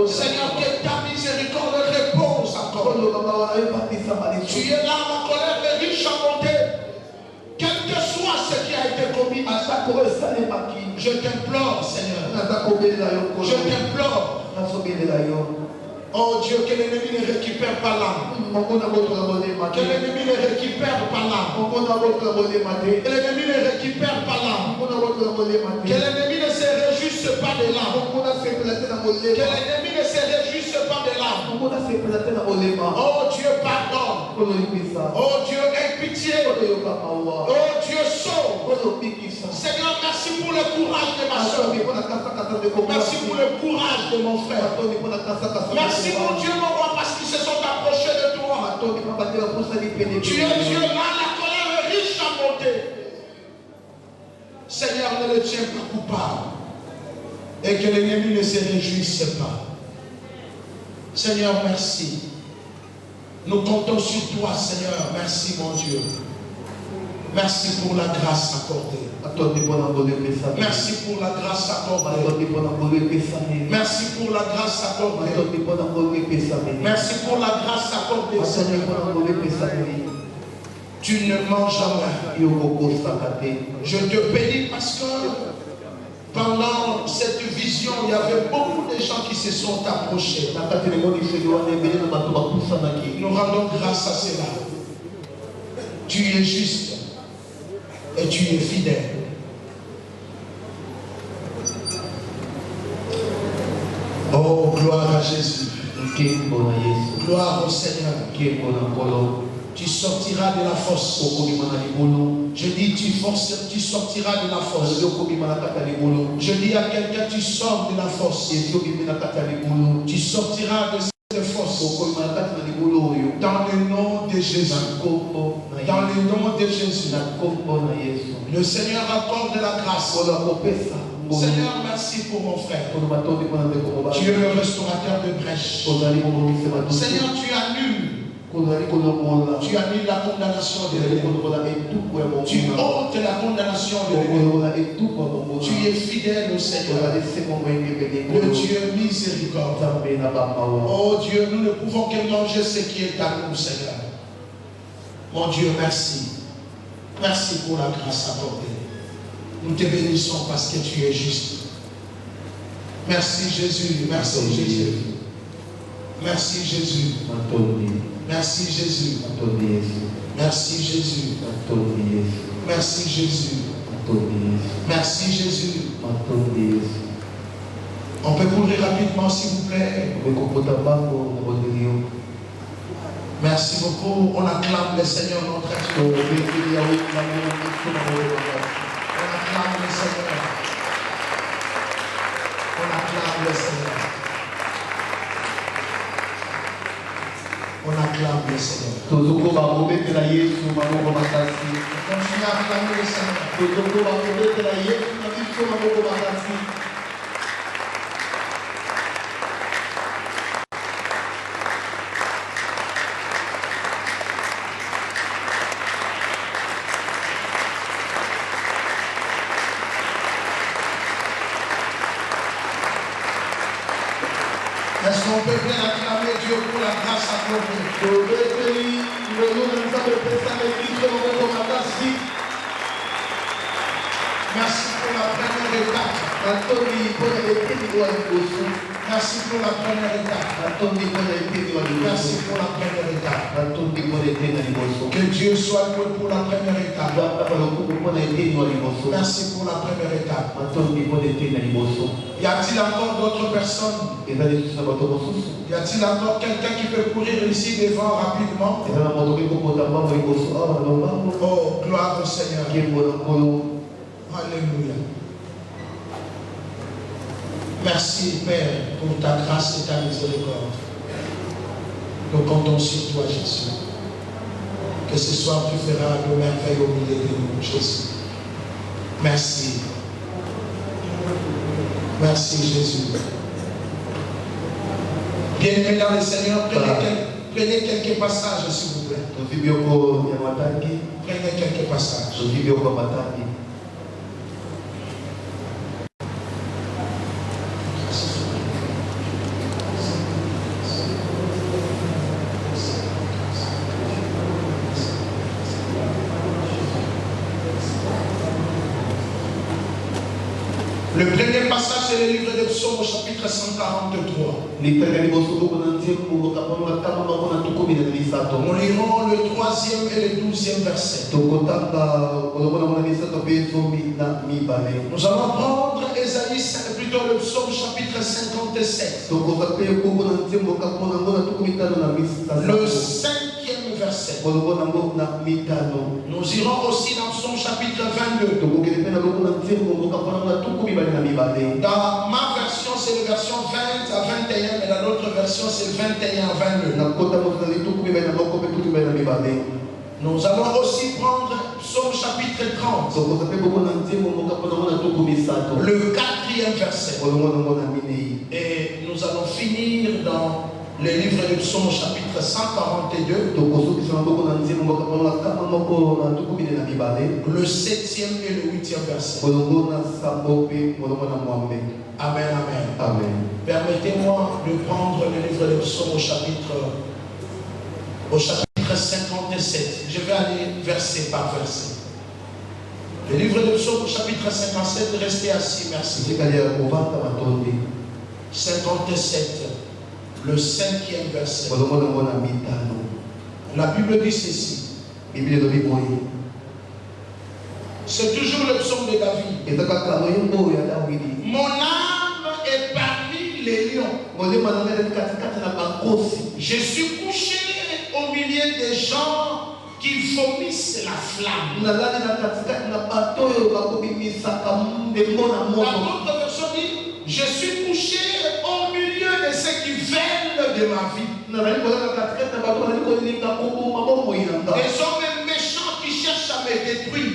Seigneur, que ta miséricorde repose encore. Tu es là, ma colère est riche à monter. Quel que soit ce qui a été commis, je t'implore, Seigneur. Je t'implore. Oh Dieu, que l'ennemi ne récupère pas l'âme. Que l'ennemi ne récupère pas l'âme. Que l'ennemi ne récupère pas l'âme. Que l'ennemi ne se réjouisse pas de l'âme. Que l'ennemi ne se réjouisse pas de l'âme. Oh Dieu, pardonne. Oh Dieu, aie pitié. Oh Dieu, sauve. Seigneur, merci pour le courage de ma soeur. Merci pour le courage de mon frère. Merci mon Dieu, mon roi, parce qu'ils se sont approchés de toi. Tu es Dieu, là, la colère est riche à monter. Seigneur, ne le tiens pas coupable. Et que l'ennemi ne se réjouisse pas. Seigneur, merci. Nous comptons sur toi, Seigneur. Merci, mon Dieu. Merci pour la grâce accordée. Merci pour la grâce accordée. Merci pour la grâce accordée. Merci pour la grâce accordée, Seigneur. Tu ne manges jamais. Je te bénis parce que pendant cette vision, il y avait beaucoup de gens qui se sont approchés. Nous rendons grâce à cela. Tu es juste. Et tu es fidèle. Oh, gloire à Jésus. Gloire au Seigneur. Tu sortiras de la fosse. Je dis, tu sortiras de la fosse. Je dis à quelqu'un, tu sors de la fosse. Tu sortiras de cette fosse. Dans le nom de Jésus. Dans le nom de Jésus. Le Seigneur accorde la grâce. Seigneur, merci pour mon frère. Tu es le restaurateur de brèches. Seigneur, tu annules Tu annules la condamnation de l'ennemi. Tu ôtes la condamnation de l'ennemi. Tu es fidèle au Seigneur. Le Dieu miséricordieux. Oh Dieu, nous ne pouvons que manger ce qui est à nous, Seigneur. Mon Dieu, merci. Merci pour la grâce accordée. Nous te bénissons parce que tu es juste. Merci Jésus. Merci Jésus. Merci Jésus. Merci Jésus. Merci Jésus. Merci Jésus. Merci Jésus. On peut courir rapidement s'il vous plaît. Merci beaucoup. On acclame le Seigneur notre Dieu. On acclame le Seigneur. On acclame le Seigneur. On acclame le Seigneur. Continue à acclamer le Seigneur. Est-ce qu'on peut bien acclamer Dieu pour la grâce accordée? Merci pour la première étape. Merci pour la première étape. Merci pour la première étape. Que Dieu soit loué pour la première étape. Merci pour la première étape. Y a-t-il encore d'autres personnes? Y a-t-il encore quelqu'un qui peut courir ici devant rapidement? Oh, gloire au Seigneur. Alléluia. Merci Père pour ta grâce et ta miséricorde. Nous comptons sur toi Jésus. Que ce soir tu feras de merveilles au milieu de nous Jésus. Merci. Merci Jésus. Bien-aimés dans le Seigneur, prenez quelques passages s'il vous plaît. Prenez quelques passages. Le premier passage, c'est le livre de Psaume au chapitre 143. Nous lirons le 3e et le 12e verset. Nous allons prendre Ésaïe, plutôt le Psaume chapitre 57. Le 5e verset. Nous irons aussi dans Psaume chapitre 22. Dans ma version, c'est la version 20 à 21, mais dans l'autre version, c'est 21 à 22. Nous allons aussi prendre Psaume chapitre 30. Le 4e verset. Et nous allons finir dans le livre de Psaume chapitre 142. Le 7e et le 8e verset. Amen, amen. Amen. Permettez-moi de prendre le livre de Psaume au chapitre 57. Je vais aller verset par verset. Le livre de Psaume au chapitre 57, restez assis, merci. 57, le 5e verset. La Bible dit ceci. C'est toujours le psaume de David. Mon âme est parmi les lions. Je suis couché au milieu des gens qui vomissent la flamme. La autre version dit, je suis couché au milieu de ceux qui veulent de ma vie. Des hommes méchants qui cherchent à me détruire.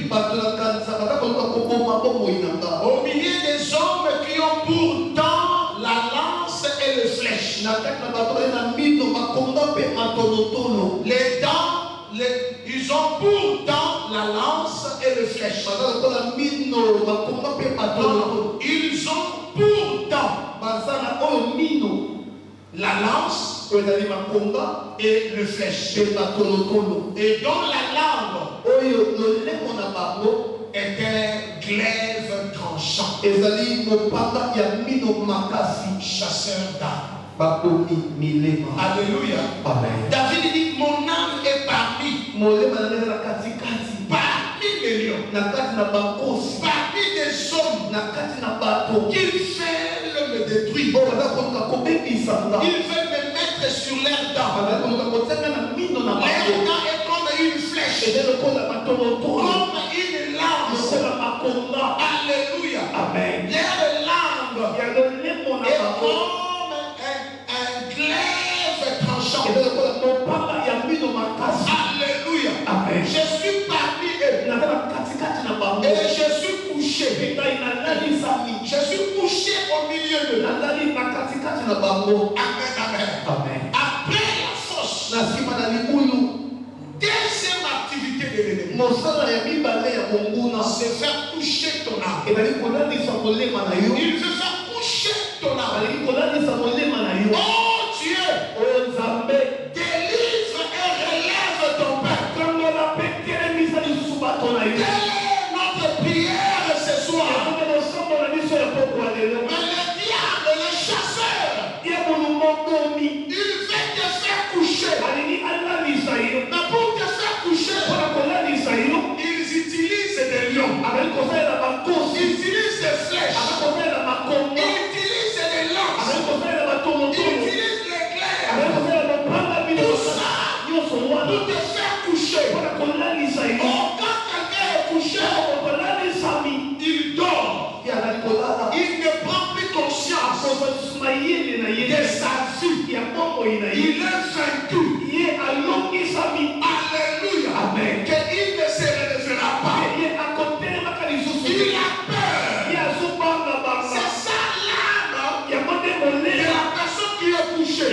Au milieu des hommes qui ont pourtant la lance et le flèche. Les dents, ils ont pour dents la lance et le flèche. Ils ont pour dents la lance et le flèche. Et dans la langue est un glaive tranchant. Chasseur d'âme. Alléluia. Amen. David dit, mon âme est parmi les lions, parmi des hommes qui veulent me détruire. Ils veulent me mettre sur leurs dents. Leurs dents est comme une flèche, comme une lance. Alléluia. Amen. Leur langue est comme un glaive tranchant. Alléluia. Amen. Je suis parmi eux et je suis couché. Je suis couché au milieu d'eux. Amen, amen. Amen. Après la force, deuxième activité de l'ennemi, c'est faire coucher ton âme. Il veut faire coucher ton âme. Oh Dieu, délivre et relève ton peuple. Quelle est notre prière ce soir? Mais le diable, le chasseur, il veut te faire coucher. Mais pour te faire coucher, ils utilisent des lions. Ils utilisent des flèches. Ils utilisent des lances. Ils utilisent les glaives. Tout ça pour te faire coucher. Oh, quand quelqu'un est couché, il dort. Il ne prend plus conscience de sa vie. Il est vaincu. Alléluia. Amen. Qu'il ne se relèvera pas. Il a peur. C'est ça l'âme de la personne qui est couchée.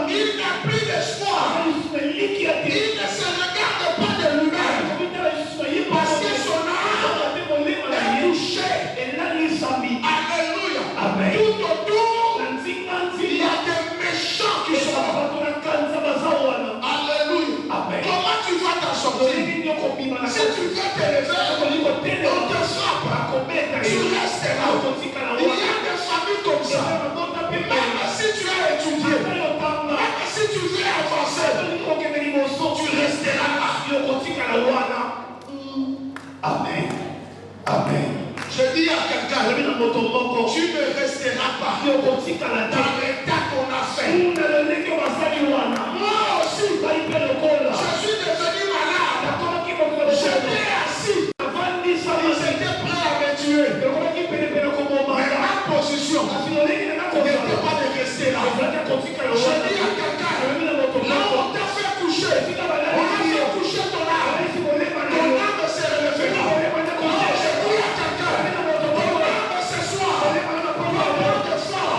Il n'a plus d'espoir. Il ne se regarde pas de lui-même. Parce que son âme est couchée. Alléluia. Amen. Tout autour, il y a des méchants qui sont là. Alléluia. Amen. Comment tu vas t'en sortir? Si tu veux te lever, on te frappe. Tu restes là. Il y a des familles comme ça. Même si tu as étudié, même si tu veux avancer, tu resteras là. Amen. Amen. Je dis à quelqu'un, tu ne resteras pas dans l'état qu'on a fait. Moi aussi, je suis devenu malade. J'étais assis. Ils étaient prêts à me tuer. Mais ma position n'était pas de rester là. Je dis à quelqu'un, là on t'a fait coucher. On a fait coucher ton âme. Ton âme se relèvera. Je dis à quelqu'un, ton âme ce soir, ton âme de fort,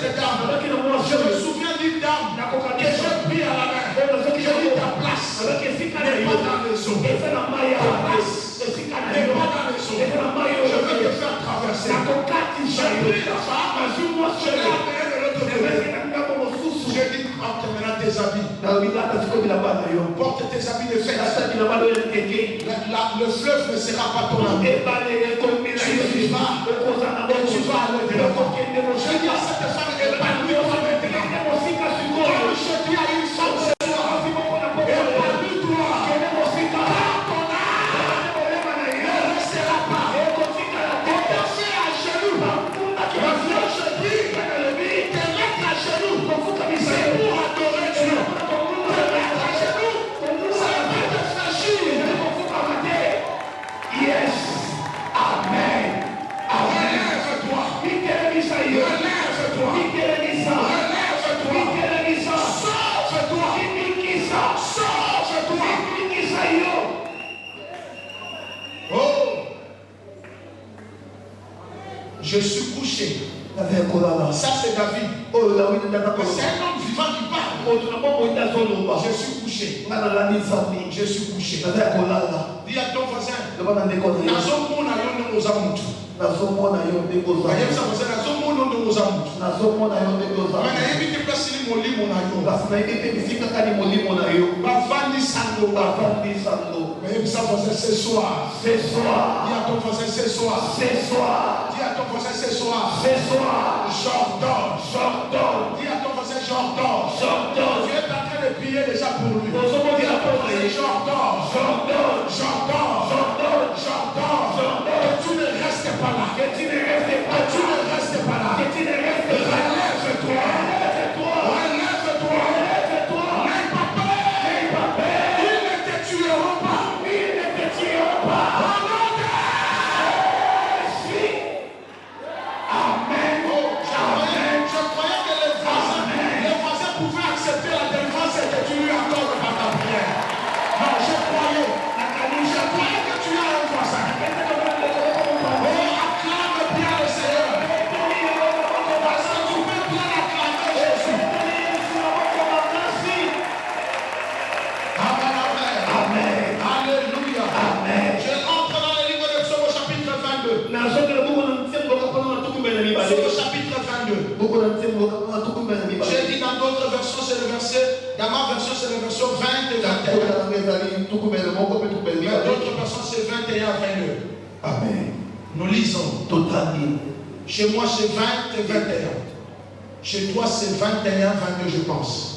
cette dame. Je me souviens d'une dame que j'ai pris à la main. J'ai dit ta place n'est pas dans les eaux. Ta place n'est pas dans les eaux. Je veux te faire traverser. J'ai pris la femme. Je l'ai amenée de l'autre côté. J'ai dit, porte maintenant tes habits. Porte tes habits de fête. Le fleuve ne sera pas ton ami. Tu vivras et tu vas à l'autre. Je dis à cette femme, épanouis-toi maintenant. Comme je dis à une femme ce soir, épanouis-toi. Car ton âme ne restera pas. Commencez à genoux. Maintenant je dis, te mettre à genoux. C'est pour adorer Dieu. Te mettre à genoux, c'est pas te fâcher. Yes. Amen. Relève-toi. Relève-toi. Relève-toi. Sauve-toi. Sauve-toi. Oh. Je suis couché. Ça c'est David. C'est un homme vivant qui parle. Je suis couché. Je suis couché. Dis à ton voisin. Ce soir. Dis à ton voisin ce soir. Dis à ton voisin ce soir. J'ordonne. Dis à ton voisin j'ordonne. Tu es en train de prier déjà pour lui. Dis à ton voisin j'ordonne. Que tu ne restes pas là. Que tu ne restes pas là. Relève-toi. N'aie pas peur. Ils ne te tueront pas. Au nom de Jésus. Amen. Je croyais que les voisins pouvaient accepter la délivrance et que tu lui accordes par ta prière. Non, je croyais que tu as un voisin. Oh, acclame bien le Seigneur. Parce que tu peux bien acclamer Jésus. Amen. Alléluia. Je rentre dans le livre de Psaume au chapitre 22. Psaume au chapitre 22. J'ai dit dans d'autres versions, c'est le verset. Dans ma version, c'est le version 20 et 21. Dans d'autres versions, c'est 21 à 22. Amen. Nous lisons. Chez moi, c'est 20 et 21. Chez toi, c'est 21, 22, je pense.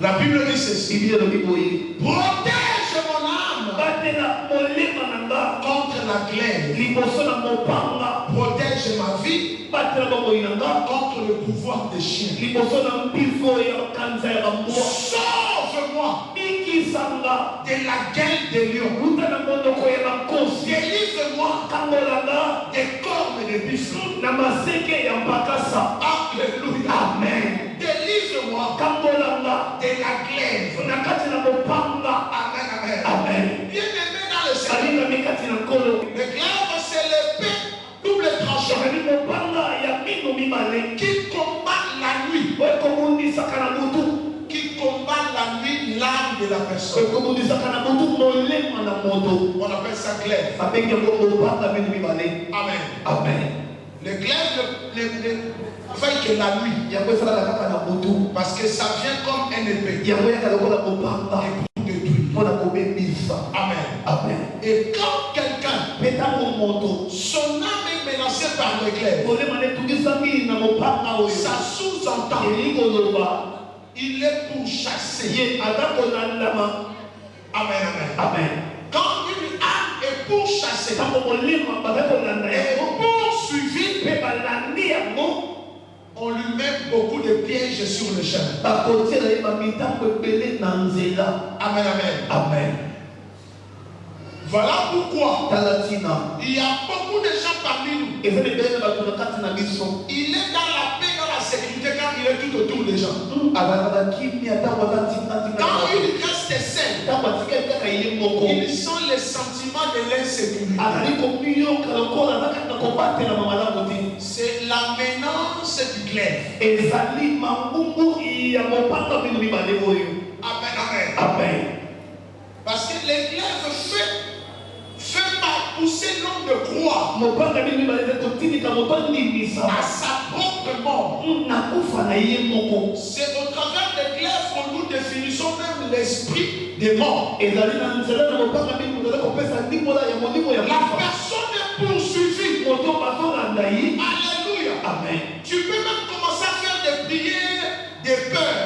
La Bible dit ceci. Protège mon âme contre la glaive. Protège ma vie contre le pouvoir des chiens. Sauve-moi de la gueule des lions. Délivre-moi des cornes de buffle. Alléluia. Amen. Délivre-moi de la glaive. Amen. Bien-aimé dans le Seigneur. Le glaive, c'est l'épée double tranchant qui combat la nuit. Qui combat la nuit l'âme de la personne. On appelle ça glaive. Amen. Le glaive fait que la nuit. Parce que ça vient comme un épée. Et pour détruire. Amen. Et quand quelqu'un, son âme est menacée par le glaive, ça sous-entend il est pourchassé. Amen. Quand une âme est pourchassée et poursuivie, on lui met beaucoup de pièges sur le chemin. Amen. Voilà pourquoi il y a beaucoup de gens parmi nous. Il est dans la paix, dans la sécurité quand il est tout autour des gens. Quand il reste seul, il sent les sentiments de l'insécurité. C'est la menace du glaive. Amen, amen. Parce que les glaives fait pas pousser l'homme de croix à sa propre mort. C'est au travers des glaives que nous définissons même l'esprit des morts. La personne est poursuivie. Alléluia. Amen. Tu peux même commencer à faire des prières de peur.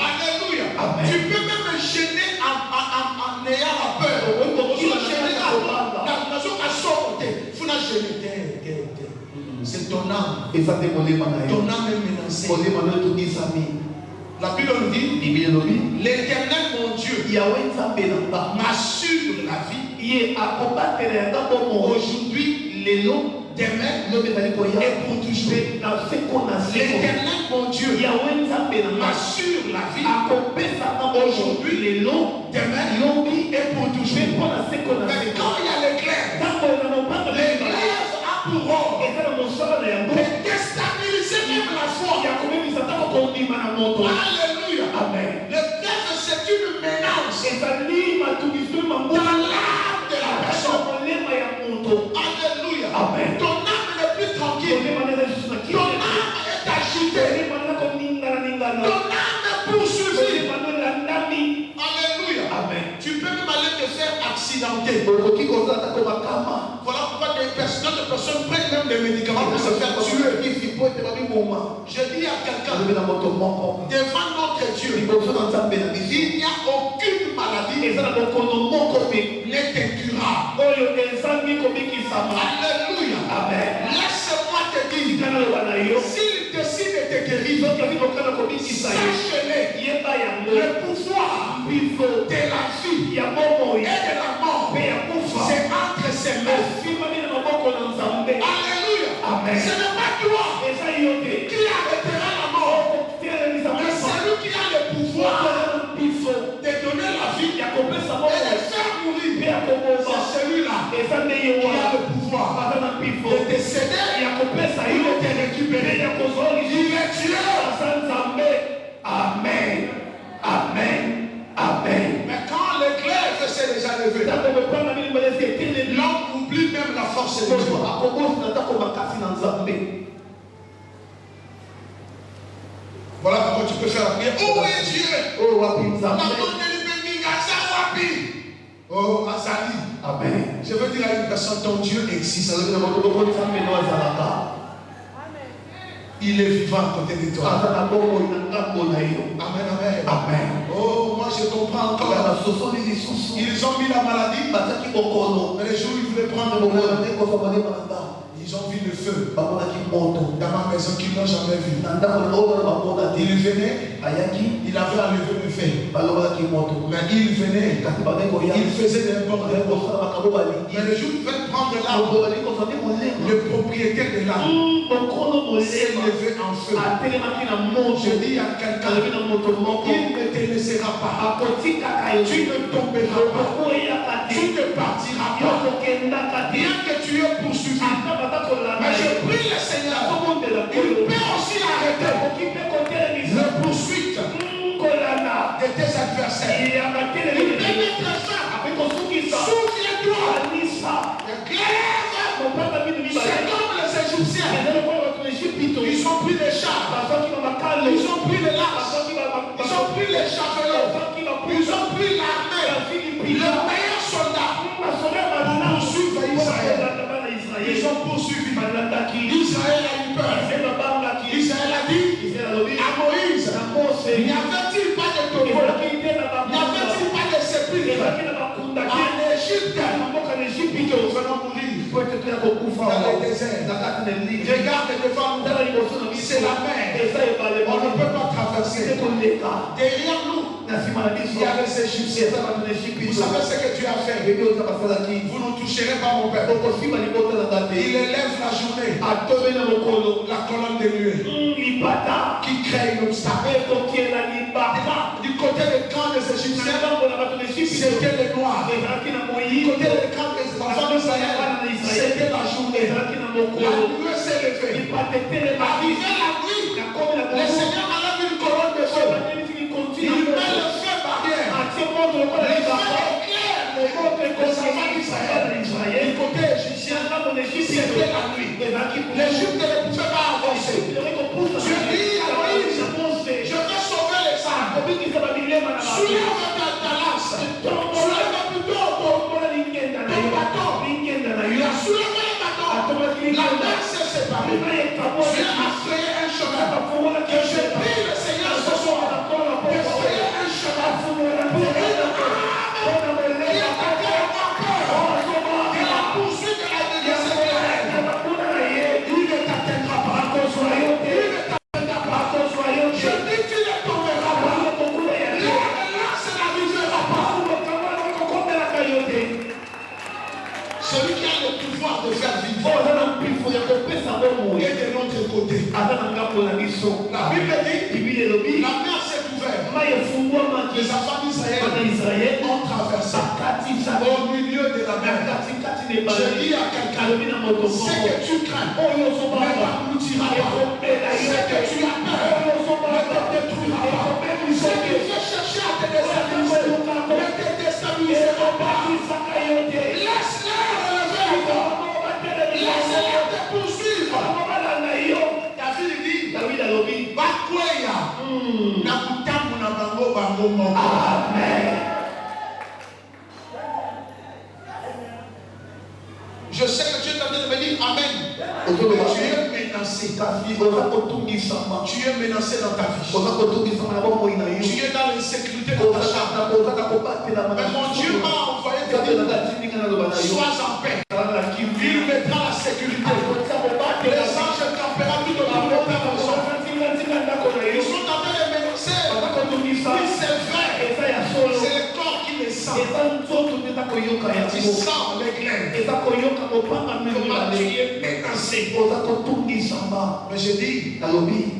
Alléluia. Amen. Tu peux même gêner en ayant la peur. C'est ton âme. Ton âme est menacée. La Bible nous dit, l'Éternel mon Dieu m'assure la vie aujourd'hui, demain et pour toujours. L'Éternel mon Dieu m'assure la vie aujourd'hui, demain et pour toujours. Mais quand il y a l'éclair, a pour rôle de déstabiliser même la foi. Alléluia. Amen. Le glaive, c'est une menace dans l'âme de la personne. Alléluia. Amen. Ton âme n'est plus tranquille. Ton âme est agitée. Ton âme est poursuivie. Alléluia. Amen. Tu peux même aller te faire accidenter. Voilà pourquoi d'autres personnes prennent même des médicaments pour se faire tuer. Je dis à quelqu'un, devant notre Dieu, il n'y a aucune maladie n'est incurable. Alléluia. Amen. Laisse-moi te dire, s'il décide de te guérir, sache-le, le pouvoir de la vie et de la mort, c'est entre ses mains. Alléluia. Amen. Ce n'est pas toi qui arrêtera la mort, mais c'est lui qui a le pouvoir de donner la vie et de faire mourir. C'est celui-là qui a le pouvoir de décéder ou de te récupérer. Il est Dieu. Amen. Amen. Amen. Mais quand le glaive s'est déjà levé, l'homme oublie même la force de Dieu. Voilà comment tu peux faire la prière. Oh oui, Dieu. Oh, Azali. Amen. Je veux dire à une personne, ton Dieu existe. Il est vivant à côté de toi. Amen, amen. Amen. Oh, moi je comprends encore. Ils ont mis la maladie. Mais les jours où ils voulaient prendre le malade, ils ont vu le feu dans ma maison qu'ils n'ont jamais vu. Il venait, il avait enlevé le feu. Mais il venait, il faisait n'importe quoi. Mais le jour où ils veulent prendre l'arbre, le propriétaire de l'arbre s'est levé en feu. Je dis à quelqu'un, il ne te laissera pas. Tu ne tomberas pas. Tu ne partiras pas. Bien que tu aies poursuivi. Mais je prie le Seigneur, il peut aussi arrêter le poursuite de tes adversaires. Il peut mettre fin. Souviens-toi, le glaive, c'est comme les Égyptiens. Ils ont pris les chars, ils ont pris les lances, ils ont pris les javelots, ils ont pris l'armée, le meilleur soldat pour poursuivre Israël. Ils ont poursuivi. Israël a eu peur. Israël a dit à Moïse, n'y avait-il pas de tombeau? N'y avait-il pas de sépulcre en Égypte nous venons mourir dans le désert? Regarde devant nous, c'est la mer. On ne peut pas traverser. Derrière nous, il y a les Égyptiens. Vous savez ce que Dieu a fait? Vous ne toucherez pas mon père. Il élève la journée, la colonne de nuée qui crée une obstacle. Du côté des camps des Égyptiens, c'était les noirs. Du côté des camps des enfants d'Israël, c'était C'était la journée. La nuée s'est levée. Arrivé la nuit, le Seigneur enlève une colonne de feu. Il met le feu barrière. Le feu éclaire les enfants d'Israël. Du côté égyptien, c'était la nuit. L'Égypte ne pouvait pas avancer. Dieu dit à Moïse, je vais sauver les âmes. Soulève ta lance. Soulève plutôt ton bâton. Il a soulevé le bâton. La mer s'est séparée. Dieu a créé un chemin. Que je prie le Seigneur ce soir de créer un chemin pour une âme qui a attaqué encore de la poursuite de la délivrance. Il ne t'atteindra pas. Il ne t'atteindra pas. Je dis tu ne tomberas pas. Là, ça n'arrivera pas. Celui qui a le pouvoir de faire vivre est de notre côté. La Bible dit, la mer s'est ouverte. Les enfants d'Israël ont traversé au milieu de la mer. Je dis à quelqu'un, ce que tu crains ne t'abruttira pas. Ce que tu as peur ne te détruira pas. Ce qui fait chercher à te déstabiliser ne te déstabilisera pas. Laisse-les relever la porte. Laisse-les te poursuivre. David dit, Bakweya, Nakutamu na bango bango moko. Amen. Je sais que tu es en train de me dire Amen. Tu es menacé. Tu es menacé dans ta vie. Tu es dans l'insécurité de ta chambre. Mais mon Dieu m'a envoyé te dire, sois en paix. Il mettra la sécurité. Les anges camperont tout autour de ta maison. Ils sont en train de menacer. Oui, c'est vrai. C'est le corps qui les sent. Tu sens l'éclair. Comment tu es menacé. Mais je dis,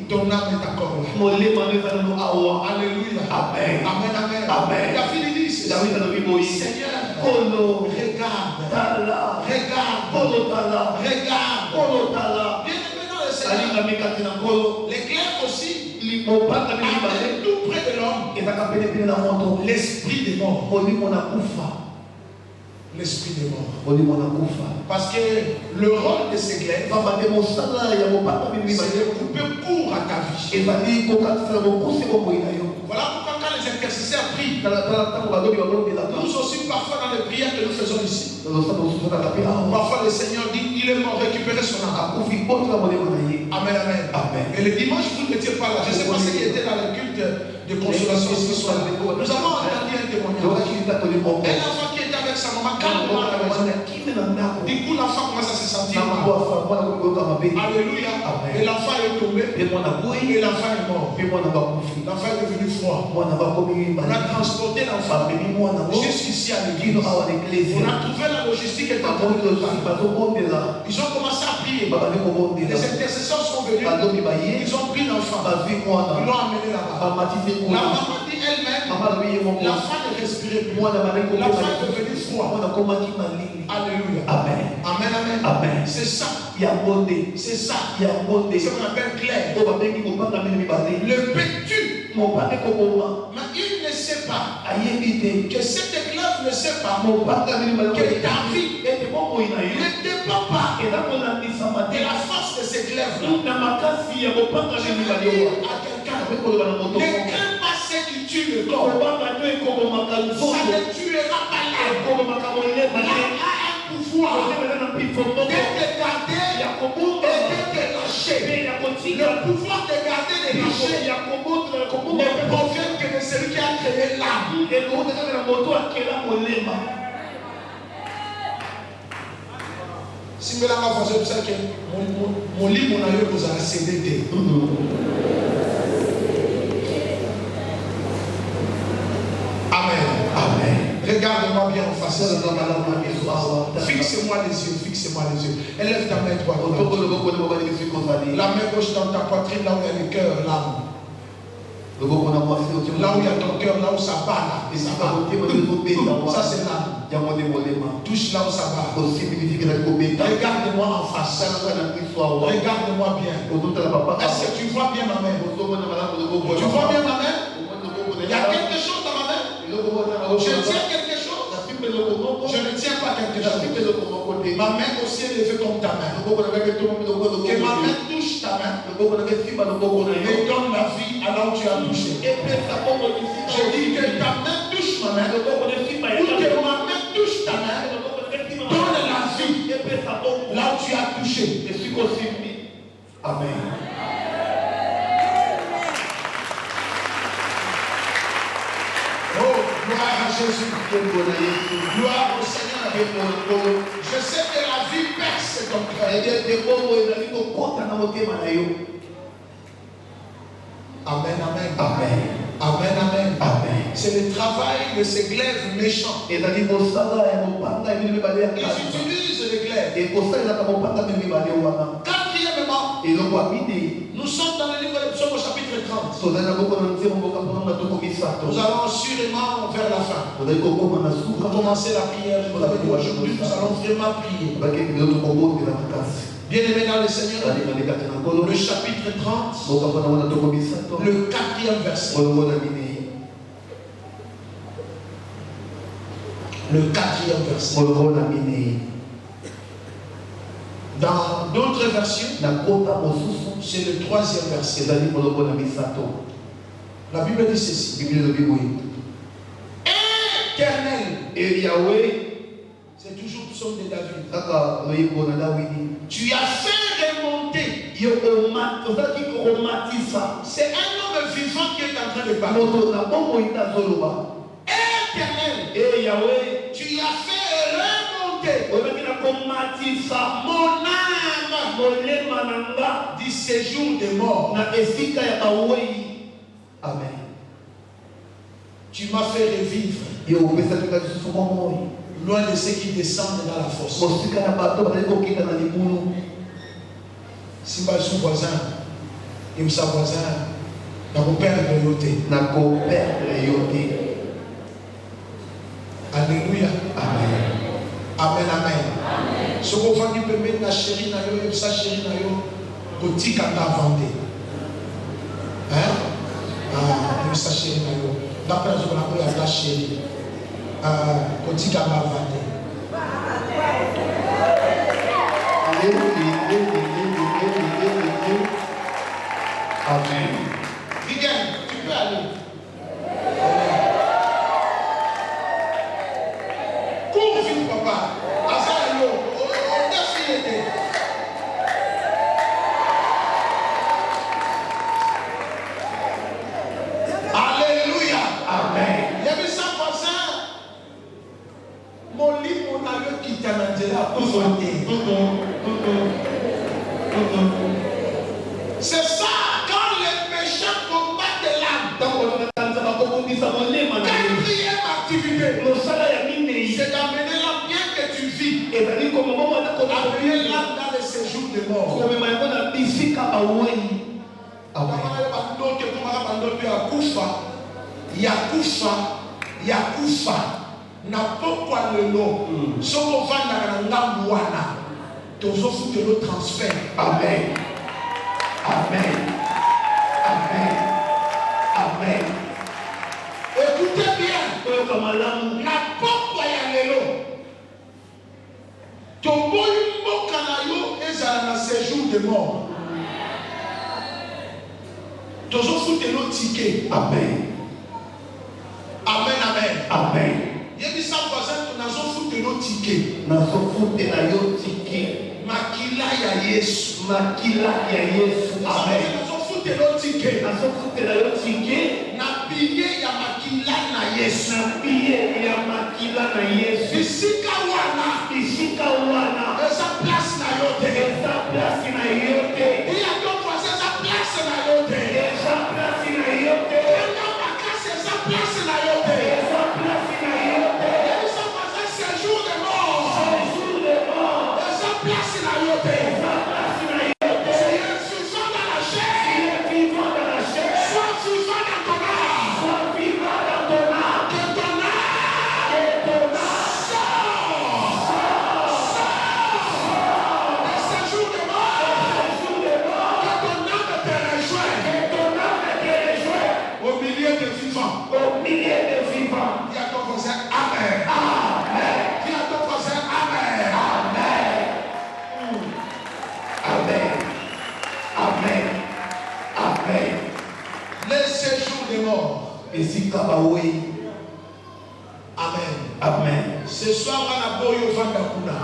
ton âme est encore là. Alléluia. Amen. Amen. Amen. David dit, Seigneur, regarde. L'éclair aussi est tout près de l'homme. L'esprit des morts. L'esprit des morts. Parce que le rôle de ces glaives, c'est de couper court à ta vie. Voilà pourquoi quand les intercesseurs prient, nous aussi parfois dans les prières que nous faisons ici, parfois le Seigneur dit il est mort, récupérer son âme. Amen, amen. Et le dimanche, vous n'étiez pas là. Je ne sais pas ce qui était dans le culte de consolation ce soir. Nous avons entendu un témoignage. Un enfant qui était avec sa maman, calmement à la maison. Du coup, l'enfant commence à se sentir mal. Alléluia. Et l'enfant est tombé. Et l'enfant est mort. L'enfant est devenu froid. On a transporté l'enfant jusqu'ici à l'église. On a trouvé la logistique et ils ont commencé à prier. Les intercesseurs sont venus. Ils ont pris l'enfant. Ils l'ont amené là-bas. La maman dit elle-même, l'enfant ne respirait plus. L'enfant est devenu froid. Alléluia. Amen. Amen. C'est ça. C'est ça. C'est ce qu'on appelle clair. Le pétu. Mais il ne sait pas que cet éclave ne sait pas que ta vie ne dépend pas de la force de cet éclave. Je veux dire à quelqu'un, ne crains pas ce qui tue le corps. Ça ne tuera pas l'âme. L'âme a un pouvoir de te garder et de te lâcher. Le pouvoir de garder et de lâcher ne provient que de celui qui a créé l'âme. Si vous avez fait que mon livre, vous a cédé. Amen. Regarde-moi bien en face. Fixe-moi les yeux. Élève ta main droite. La main gauche dans ta poitrine, là où il y a le cœur, l'âme. Là où il y a ton cœur, là où ça bat, là, et ça bat. Ça c'est l'âme. Touche là où ça bat. Regarde-moi en face. Regarde-moi bien. Est-ce que tu vois bien ma main? Tu vois bien ma main? Il y a quelque chose dans ma main? Je tiens quelque chose? Je ne tiens pas quelque chose. Ma main aussi est levée comme ta main. Que ma main touche ta main. Et donne la vie à là où tu as touché. Je dis que ta main touche ma main. Ou que ma main touche ta main. Donne la vie là où tu as touché. Amen. Gloire à Jésus. Gloire au Seigneur. Je sais que la vie perce ton cœur. Amen, amen. Amen. Amen, amen. Amen. C'est le travail de ces glaives méchants. Ils utilisent les glaives. Quatrièmement, nous sommes dans le livre de Psaume au chapitre 30. Nous allons assurément vers la fin. Pour commencer la prière, je vous avais dit aujourd'hui, nous allons vraiment prier. Bien-aimés dans le Seigneur, le chapitre 30, le 4e verset. Le 4e verset. Dans d'autres versions, c'est le 3e verset. La Bible dit ceci. Éternel, et Yahweh, c'est toujours le psaume de David. Tu as fait remonter. C'est un homme vivant qui est en train de parler. Éternel, et Yahweh, tu as fait remonter mon âme du séjour des morts. Amen. Tu m'as fait revivre loin de ceux qui descendent dans la fosse. Si je suis voisin, et vous êtes voisin, n'a pas perdre yoté. Alléluia. Amen. Amen, amen. Ce qu'on va dire, peut mettre la chérie na yo, et sa chérie na yo, petit quand t'as vendu. Hein? Ah, sa chérie na yo. D'après je vais la chérie. Petit quand t'as vendu. Amen. Viens, tu peux aller. Cours vite, papa. Azalo, on a fini. Alléluia. Amen. Il y avait 100%. Mon lit, mon avion qui t'a dit là, pour voter. C'est ça, quand les péchés combattent l'âme. Quatrième activité, c'est d'amener l'âme bien que tu vis. Amener l'âme dans le séjour des morts. Yakufa na pokwa lelo soko vanda na ngambu wana tozofu de le transfert. Amen. Amen. Amen. Amen. Écoutez bien. Na pokwa ya lelo toboyi mboka na yo ezala na séjour de mort. Tozofu de le ticket. Amen. Amen, amen. Amen. Il y a des voisins qui n'ont foutu nos tickets. Makila ya Yesu. Makila ya Yesu. Amen. Nous avons foutu nos tickets. Na billet ya makila na Yesu. Na billet ya makila na Yesu. Bisika wana. Esa place na yote. Esa place na yote. Il y a d'autres voisins, esa place na yote. Esa place na yote. Esa place na yote. Esa place na yote. Esa place séjour de mort. Séjour de mort. Esa place na yote. Esa place na yote. C'est vivant dans la chair. Sois vivant dans ton Amen. Ce soir, on a beau yo vanda kuna.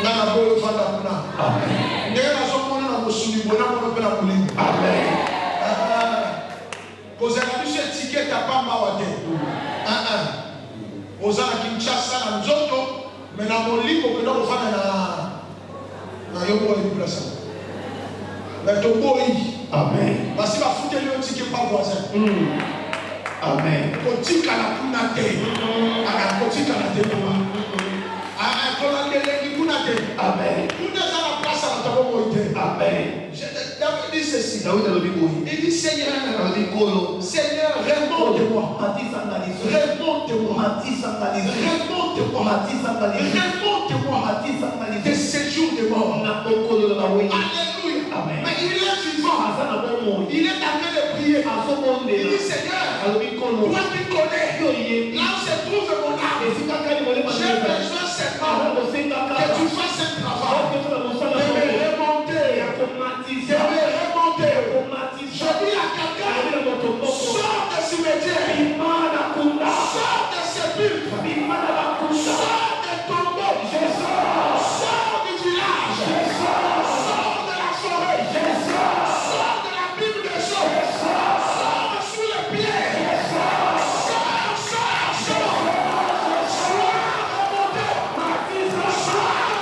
On a beau yo vanda kuna. Amen. Ndenge nazomona na mosuni bona mona pe na molimo. Amen. Kozala biso étiquette à pamba wa te. Ozala Kinshasa na nzoto, mais na molimo pe donc vanda na yoko wa place. Mais to boyi. Amen. Parce que va foutre le ticket pas voisin. Amen. Kotika la kuna te. Ana kotika la te papa. Kola ndele kuna te. Amen. Kuna za la place à la tabo moite. Amen. David dit ceci. Il dit Seigneur, Seigneur, remonte-moi. Remonte-moi. Remonte-moi. Remonte-moi. Tes séjours de mort. Alléluia. Amen. Mais il est vivant. Il est en train de prier. Il dit Seigneur, toi qui connais là où se trouve mon âme. J'ai besoin seulement que tu fasses un travail. Je vais remonter. Je dis à quelqu'un, sors de ce métier. Sors de ce but. Sors de ton mot. Sors du village. Sors de la forêt. Sors de la Bible des choses. Sors de sous les pieds. Sors. Sois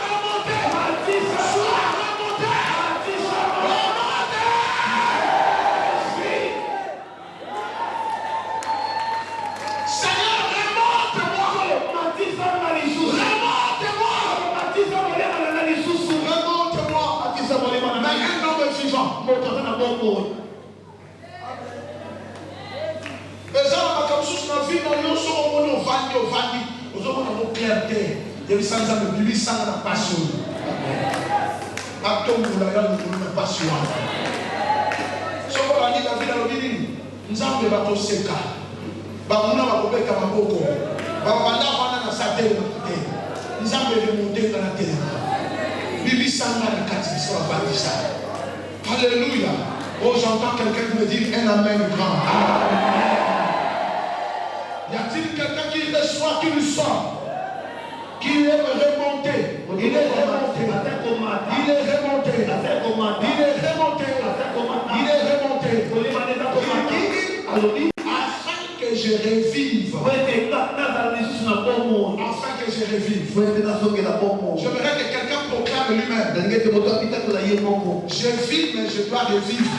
remonté. Seigneur, remonte-moi. Mais un homme vivant. Les hommes comme sous la vie, nous sommes au vandi. Nous sommes dans nos clarté. Il y a sans âme, lui sans la passion. Acton vous l'avez nous passion. Ce qu'on a dit la vie dans le vie, nous avons bateau seka. Bamuna bakobeka maboko. Babanda fana na satellite. Nous avons remonté dans la terre. Bibi sanga na kati so avandisa. Alléluia. Oh, j'entends quelqu'un me dire un amen grand. Y a-t-il quelqu'un qui reçoit, qui nous sort, qui est remonté? Il est remonté. Il est remonté. Il est remonté. Il est remonté. Afin que je revive. Afin que je revive. J'aimerais que quelqu'un proclame lui-même. Je vis, mais je dois revivre.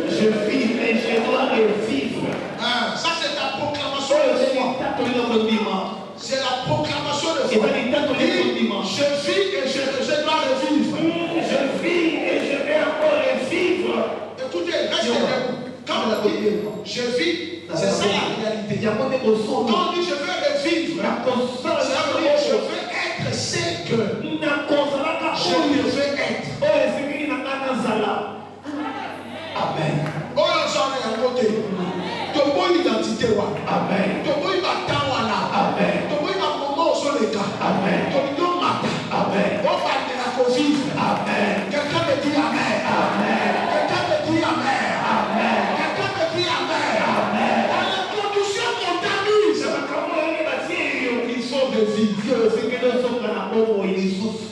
Je vis, mais je dois revivre. Ça, c'est ta proclamation de foi. C'est la proclamation de foi. Je vis et je dois revivre. Je vis et je vais encore revivre. Écoutez, restez debout. Quand on dit je vis, c'est ça la réalité. Quand on dit je veux revivre, ça veut dire je veux être ce que je devais être. Amen. Oh, j'en ai un côté. Tu as une identité. Amen. Tu as une bataille. Amen. Tu as un moment sur les cas. Amen. Tu as une matin. Amen. On va te la vivre. Amen. Quelqu'un me dit Amen. Amen. Quelqu'un me dit Amen. Amen. Quelqu'un me dit Amen. Amen. Dans les conditions qu'on t'amuse, il faut revivre.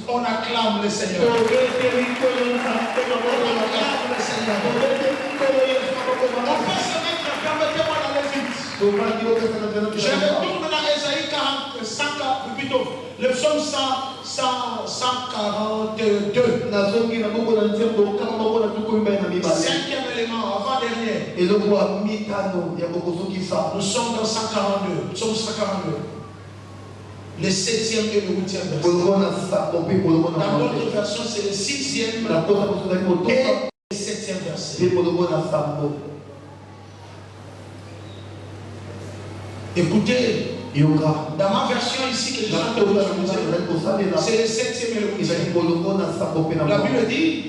On acclame le Seigneur. On acclame le Seigneur. On peut se mettre, permettez-moi d'aller vite. Je retourne dans Ésaïe 40, plutôt, le psaume 142. Cinquième élément, avant-dernier. Nous sommes dans 142. Psaume 142. Le 7e et le 8e verset. Dans notre version, c'est le 6e et le 7e verset. Écoutez, dans ma version ici que je suis en train d'utiliser, c'est le 7e et le 8e. La Bible dit,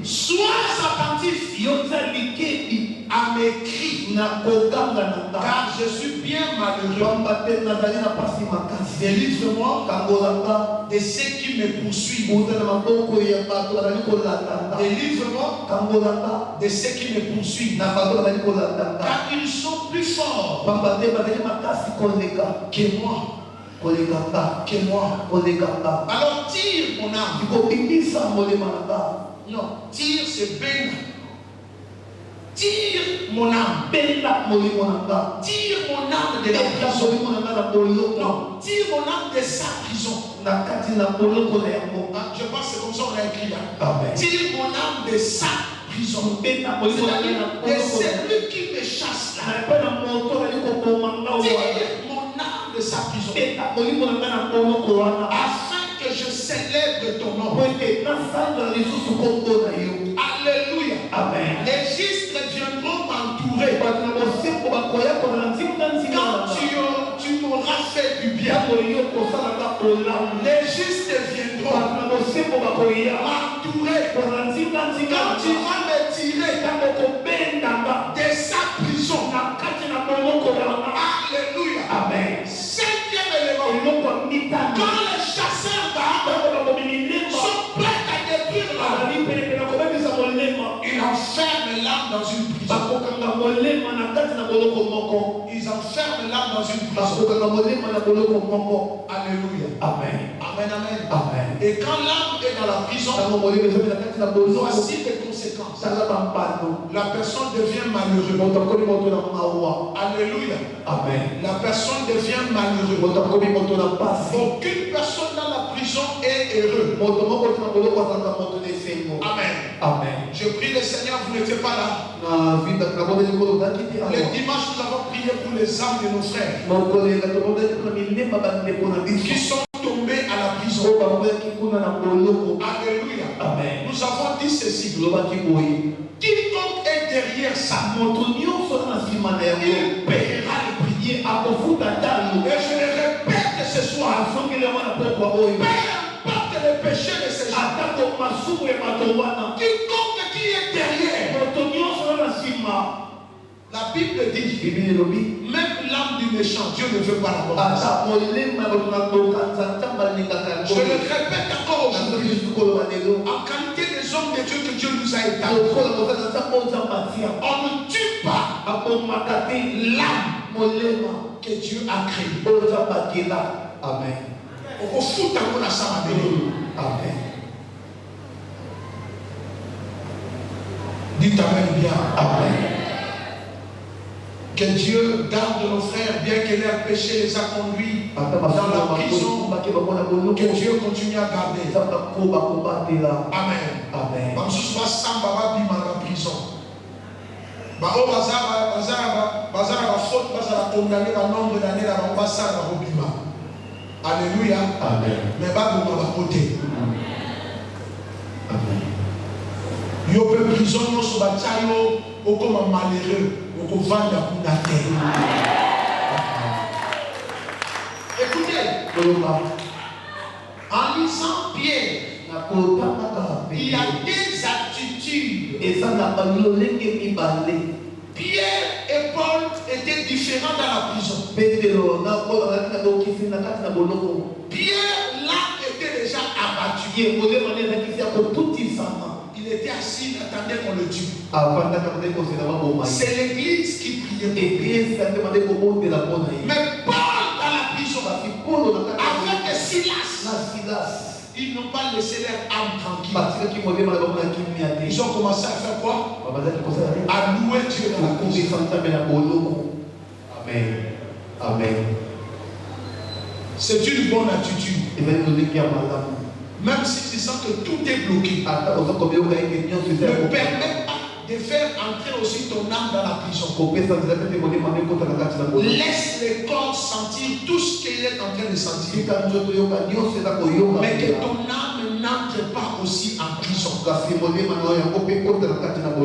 sois attentif à mes cris, car je suis bien malheureux. Délivre-moi de ceux qui me poursuivent. Délivre-moi de ceux qui me poursuivent. Car ils sont plus forts que moi. Que moi. Alors tire mon âme. Non, tire c'est ben. Tire mon âme. Tire mon âme de la prison. Non, tire mon âme de sa prison. Je pense que c'est comme ça qu'on a écrit là. Tire mon âme de sa prison. C'est-à-dire de celui qui me chasse là. Tire mon âme de sa prison. Afin que je célèbre ton nom. Alléluia. Amen. Les justes viendront m'entourer. Quand tu m'auras fait du bien, les justes viendront m'entourer. Quand tu vas me tirer de sa prison. Alléluia. Amen. Cinquième élément. Quand les chasseurs d'âmes sont prêts à détruire l'âme, ils enferment l'âme dans une prison. Ils enferment l'âme dans une prison. Alléluia. Amen. Amen, amen. Amen. Et quand l'âme est dans la prison, voici les conséquences. La personne devient malheureuse. Alléluia. Amen. La personne devient malheureuse. Aucune personne dans la prison est heureuse. Amen. Amen. Je prie le Seigneur, vous n'étiez pas là. Le dimanche, nous avons prié pour les âmes de nos frères qui sont tombés à la prison. Alléluia. Amen. Nous avons dit ceci. Quiconque est derrière ça, il paiera le prix. Et je le répète ce soir. Peu importe le péché de ces gens, quiconque qui est derrière, la Bible dit, même l'âme du méchant, Dieu ne veut pas la mort. Je le répète encore aujourd'hui, en qualité des hommes de Dieu que Dieu nous a établis, on ne tue pas l'âme que Dieu a créée. Amen. Amen. Dites Amen bien. Amen. Que Dieu garde nos frères, bien que leur péché les a conduits dans la prison. Que Dieu continue à garder. Amen. Amen. Comme ce soit sans Baba Bima dans la prison. Bao bazara faute bazara condamné par nombre d'années dans l'ambassade à Robima. Alléluia. Amen. Mais Baba va côté. Amen. Yo peut prison yo so batayo o comme malheureux o ko vanda pour la terre. Écoutez. En lisant Pierre, il y a des attitudes. Pierre et Paul étaient différents dans la prison. Pierre, là, était déjà abattu. Il était assis, il attendait qu'on le tue. C'est l'église qui priait. Mais Paul dans la prison, avec Silas, ils n'ont pas laissé leur âme tranquille. Ils ont commencé à faire quoi? À louer Dieu dans la prison. Amen. Amen. C'est une bonne attitude. Même si tu sens que tout est bloqué, ne permets pas de faire entrer aussi ton âme dans la prison. Laisse le corps sentir tout ce qu'il est en train de sentir. Mais que ton âme n'entre pas aussi en prison.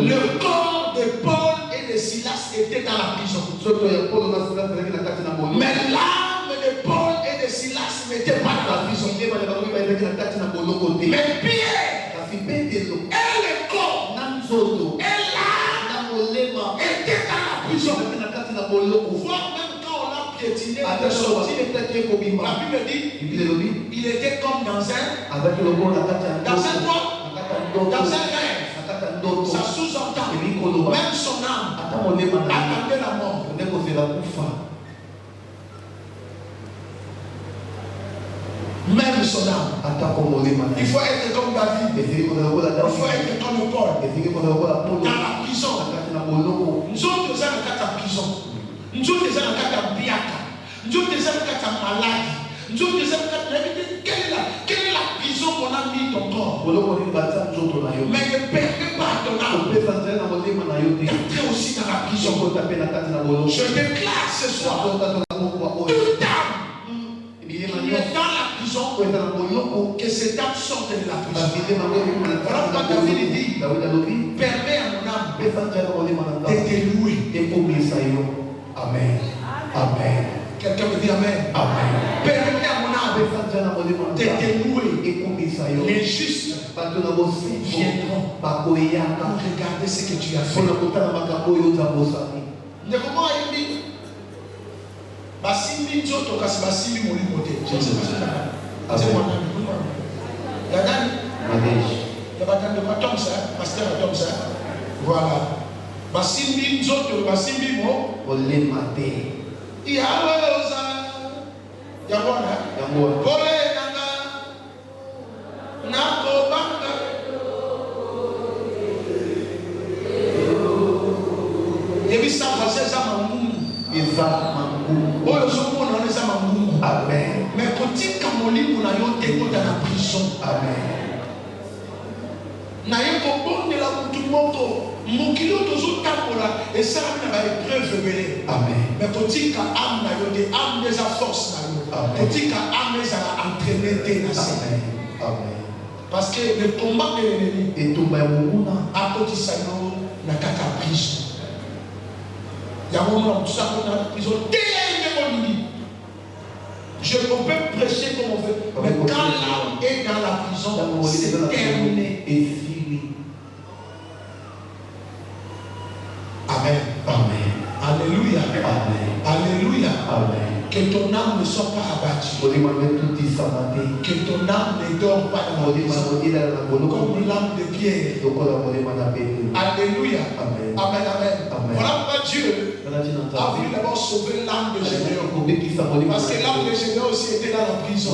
Le corps de Paul et de Silas était dans la prison. Mais l'âme de Paul et de Silas n'était pas dans la prison. Mais Pierre et le corps et l'âme étaient dans la prison. Voire même quand on l'a piétiné, la Bible dit il était comme dans un rêve. Ça sous-entend même son âme Attendez la mort. Même son âme. Il faut être comme David. Il faut être comme Paul. Dans la prison. Nous sommes déjà dans la prison. Nous sommes déjà dans la biaka. Nous sommes déjà dans la maladie. Nous sommes déjà dans la... Quelle est la prison qu'on a mis ton corps? Mais ne permets pas ton âme d'entrer aussi dans la prison. Je déclare ce soir toute âme qui est dans la prison, que cette âme sorte de la prison. Voilà pourquoi David dit, permets à mon âme de te louer. Amen. Amen. Quelqu'un me dit Amen. Amen. Permets à mon âme de te louer. Les justes viendront pour regarder ce que tu as fait. Ne comment il dit Basimbi Nzoto kasi Basimbi Molimo te. Je ne sais pas. C'est moi. Il y a Dani. Il y a Dani de Tom ça, pasteur Tom ça. Voilà. Basimbi Nzoto, Basimbi Mo. Olemate. Il y a Oza. Il y a Wana. Volé Nanga. Nako Banga. Il y a vu ça passer ça Mamou. Amen. Mais petit Kamoli pour nayote dans la prison. Amen. Nayeko bon de la mutumoko. Mukilo tozo tapola et ça na ba épreuve belé. Amen. Mais petit ka âme nayote âme des force nayote. Petit ka âme des a entraîné té na ça. Amen. Parce que le combat de l'ennemi et tout ba mona a petit ça na kaka prison. Il y a un moment où tout ça dans la prison. Je peux prêcher comme on veut. Mais quand l'âme est dans la prison, c'est terminé et fini. Amen. Amen. Alléluia. Amen. Alléluia. Amen. Que ton âme ne soit pas abattue. Que ton âme ne dort pas dans la prison. Comme l'âme de Pierre. Alléluia. Amen. Amen. Amen. Voilà pourquoi Dieu a voulu d'abord sauver l'âme de Gédéon. Parce que l'âme de Gédéon aussi était dans la prison.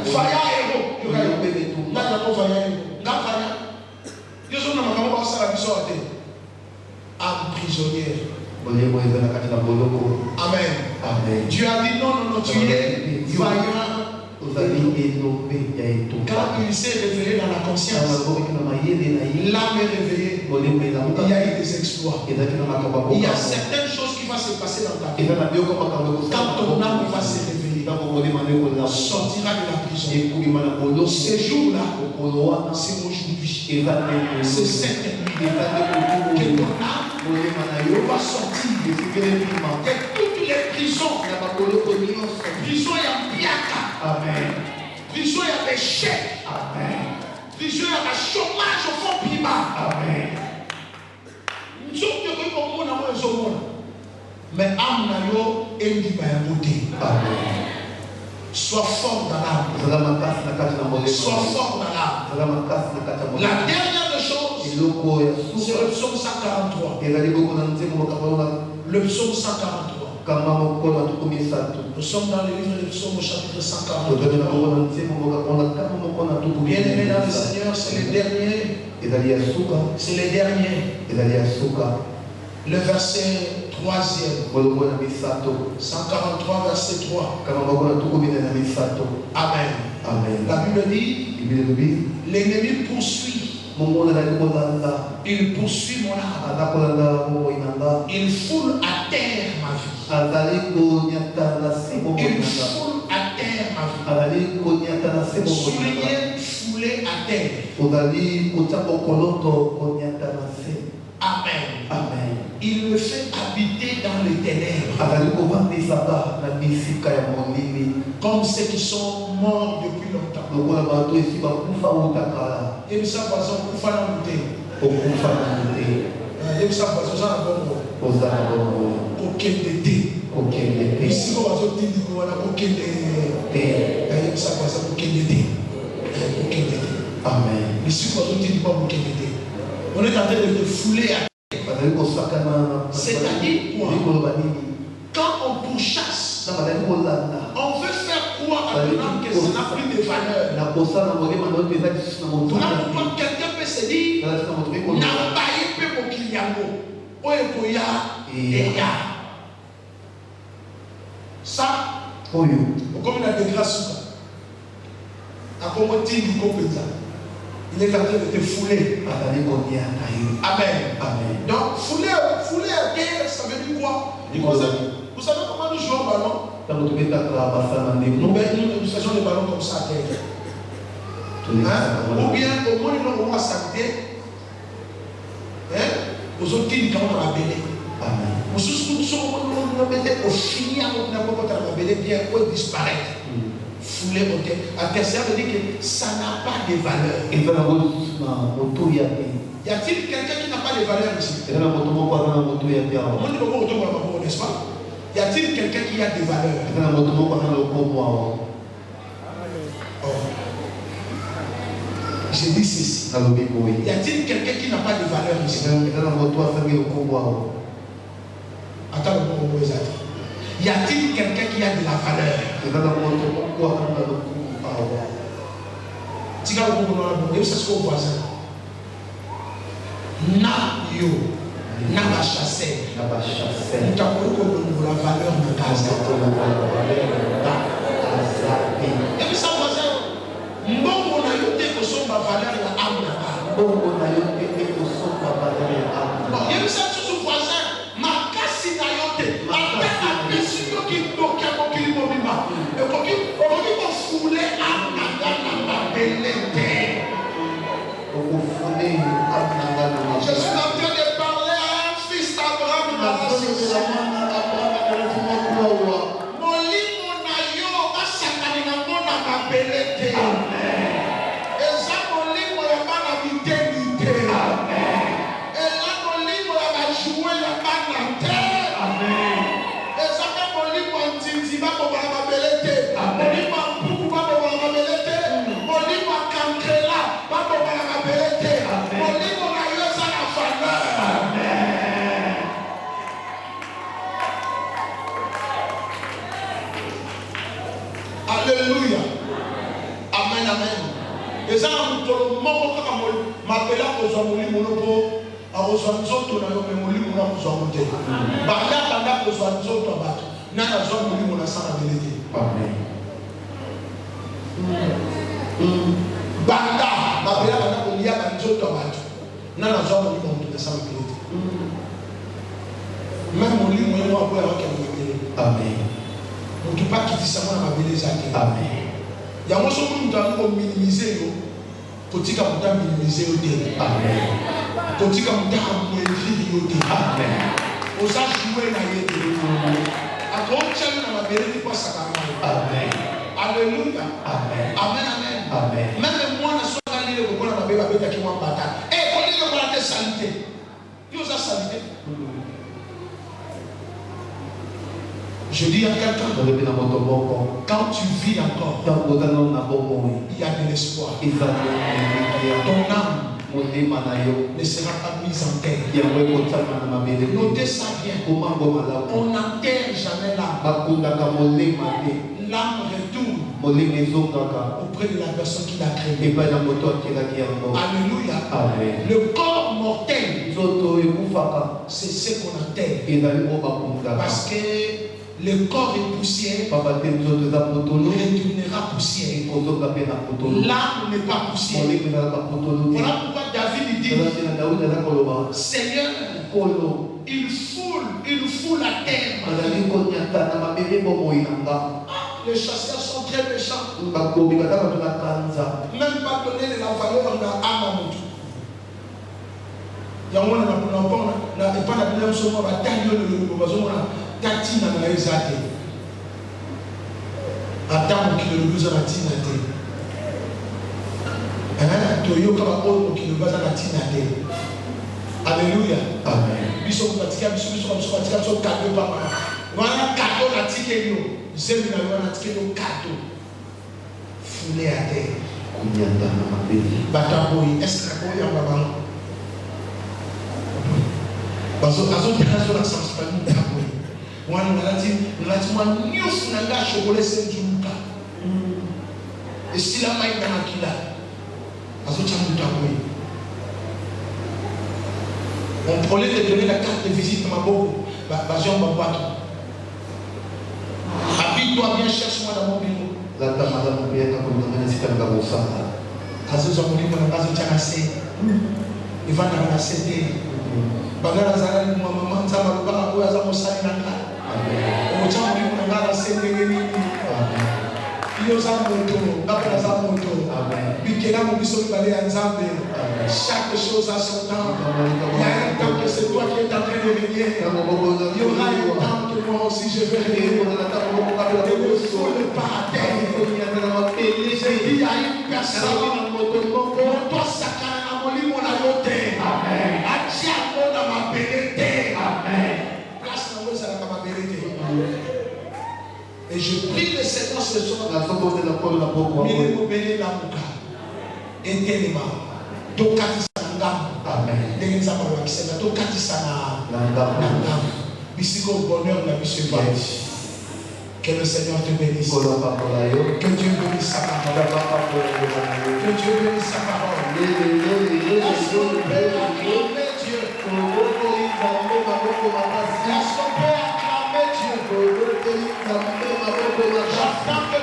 Faya héros. Âme prisonnière. Amen. Amen. Dieu a dit non, tu es vaillant. Quand il s'est révélé dans la conscience, l'âme est réveillée. Il y a eu des exploits. Il y a certaines choses qui vont se passer dans ta vie. Quand ton âme va se réveiller, sortira de la prison. Ce jour-là, c'est aujourd'hui. C'est cette nuit que ton âme va sortir de toutes les prisons. Prison, il y a biaka. Amen. Prison, il y a des chèques. Amen. Prison, il y a des chômage au fond prima. Amen. Mais âme na yo endi ba ya beauté. Amen. Sois fort dans l'âme. Sois fort dans l'âme. La dernière des choses, c'est le psaume 143. Le psaume 143. Nous sommes dans le livre du psaume au chapitre 143. Bien aimé dans le Seigneur, c'est le dernier. C'est le dernier. Le verset 3e. 143 verset 3. Amen. Amen. La Bible dit, l'ennemi poursuit. Il poursuit mon âme. Il foule à terre ma vie. Il foule à terre ma vie. Souligner, fouler à terre. Amen. Amen. Il me fait habiter dans les ténèbres. Comme ceux qui sont morts depuis longtemps. Et ça, par exemple, pour faire la beauté. Et ça, par exemple, aucun d'été. Ici, on va se dire qu'on a aucun d'été. Et ça, par exemple, aucun d'été. Amen. Ici, on va se dire qu'on a aucun d'été. On est en train de fouler à terre. C'est-à-dire quoi? Quand on pourchasse, on veut faire croire à l'homme que ça n'a plus de valeur. Voilà pourquoi quelqu'un peut se dire, n'a pas eu mon client. Ça, comme il a des grâces, à comment il est en train de te fouler. Amen. Donc, fouler à terre, ça veut dire quoi? Vous savez comment nous jouons au ballon? Nous faisons les ballons comme ça à terre. Ou bien, au moins, nous avons s'arrêter. Aux autres qui nous ont appelé. Nous sommes au fini à notre bien ou disparaître. Fouler au terre. À terre, ça veut dire que ça n'a pas de valeur. Y a-t-il quelqu'un qui n'a pas de valeur ici? N'est-ce pas? Y a-t-il quelqu'un qui a des valeurs? Je dis ceci. Y a-t-il quelqu'un qui n'a pas de valeur ici? Attends, y a-t-il quelqu'un qui a de la valeur? C'est ce qu'on voit ça. Na yo, na ba chasser. Nous t'avons la valeur de Gaza. Et puis ça voisin, mbongo na yo te ko so ba valeur ya âme na ba. Non, il y a ça tout voisin, ma kasi na yo te. Après apesu yo ki tokia ko ki mo bima. E ko ki ko foulé âme na ba belete. Je suis en train de parler à un fils d'Abraham. Mon lit, mon aïe, ma sakani na mona ma belete. Et ça, mon lit, mon yaba na vitalité. Et là, mon lit, mon yaba joué, yaba na terre. Et ça, mon lit, mon titi, ma belete. Mon lit, mon poukou, ma belete. Mon lit, mon cancrela, ma belete. Mon lit, mon aïe, ça na valeur. Alléluia. Amen, amen. Et ça, nous m'appelle à Ozamoli Monopo, à Ozamzoto, na Yomemoli Monamozamote. Baya Banda Ozamzoto Abat, Nana Zomoli Monasana Belete. Amen. Banda, Babela Banda Olia Banzoto Abat, Nana Zomoli Monasana Belete. Même mon lit, moi, je vais Amen. On ne peut pas quitter ça, on va beleza. Amen. Il y a un moment où nous devons minimiser, pour dire qu'on doit minimiser. Amen. Pour dire qu'on doit minimiser. Amen. On a joué dans les deux. À quoi on tient dans la vérité pour ça? Amen. Alléluia. Amen. Amen. Amen. Même moi, je suis allé au Bola Babé qui m'a battu. Et quand il y a la salité, il y a la salité. Je dis à quelqu'un, quand tu vis encore, il y a de l'espoir. Ton âme ne sera pas mise en terre. Notez ça bien. On n'enterre jamais l'âme. L'âme retourne auprès de la personne qui l'a créée. Alléluia. Le corps mortel, c'est ce qu'on enterre. Parce que le corps est poussière, retournera poussière. L'âme n'est pas poussière. Voilà pourquoi David dit, Seigneur, il foule la terre. Les chasseurs sont très méchants. Même pas donner de la valeur à l'âme à mon Dieu. Il y a un moment où on n'a pas la même chose, on va tailler le Tatina na ezate. Attends qu'il le besoin na tina te. Toyo kama oyo qu'il le besoin na tina te. Alléluia. Amen. Biso kupatika biso cadeau papa. Wana cadeau na tikeli yo. Zemi na wana tikeli yo cadeau. Foulé à terre. Kunyanda na mabeli. Bataboyi est-ce que boyi en baba? On prenait de donner la carte de visite à ma boue. Habille-toi bien, cherche-moi dans mon bureau. Il va dans la CD. Bagala Zara, maman, Zama, Baba, Azamo Salinaka. Ochamu, Nagara, Sendegeni. Yosamoto, Babrazamoto. Bikela Mobiso Balé Anzambe. Chaque chose a son temps. Il y a un temps que c'est toi qui es en train de régner. Il y aura un temps que moi aussi je vais régner. Ne me foule pas à terre. J'ai dit à une personne, pour toi, Sakana, mon lit, mon amoté. Amen. Atiamo dans ma bénété. Amen. Place dans vos à ma bénété. Et je prie le Seigneur ce soir. La photo de la Paul, la Paul, la Mouka. Éternellement. Tokati Sangam. Amen. Dengen Zabawa qui s'est Tokati Sana. Nangam. Bisiko bonheur, la mission. Que le Seigneur te bénisse. Que Dieu bénisse sa parole. Que Dieu bénisse sa parole. Est-ce qu'on peut acclamer Dieu? Est-ce qu'on peut acclamer Dieu? J'attends que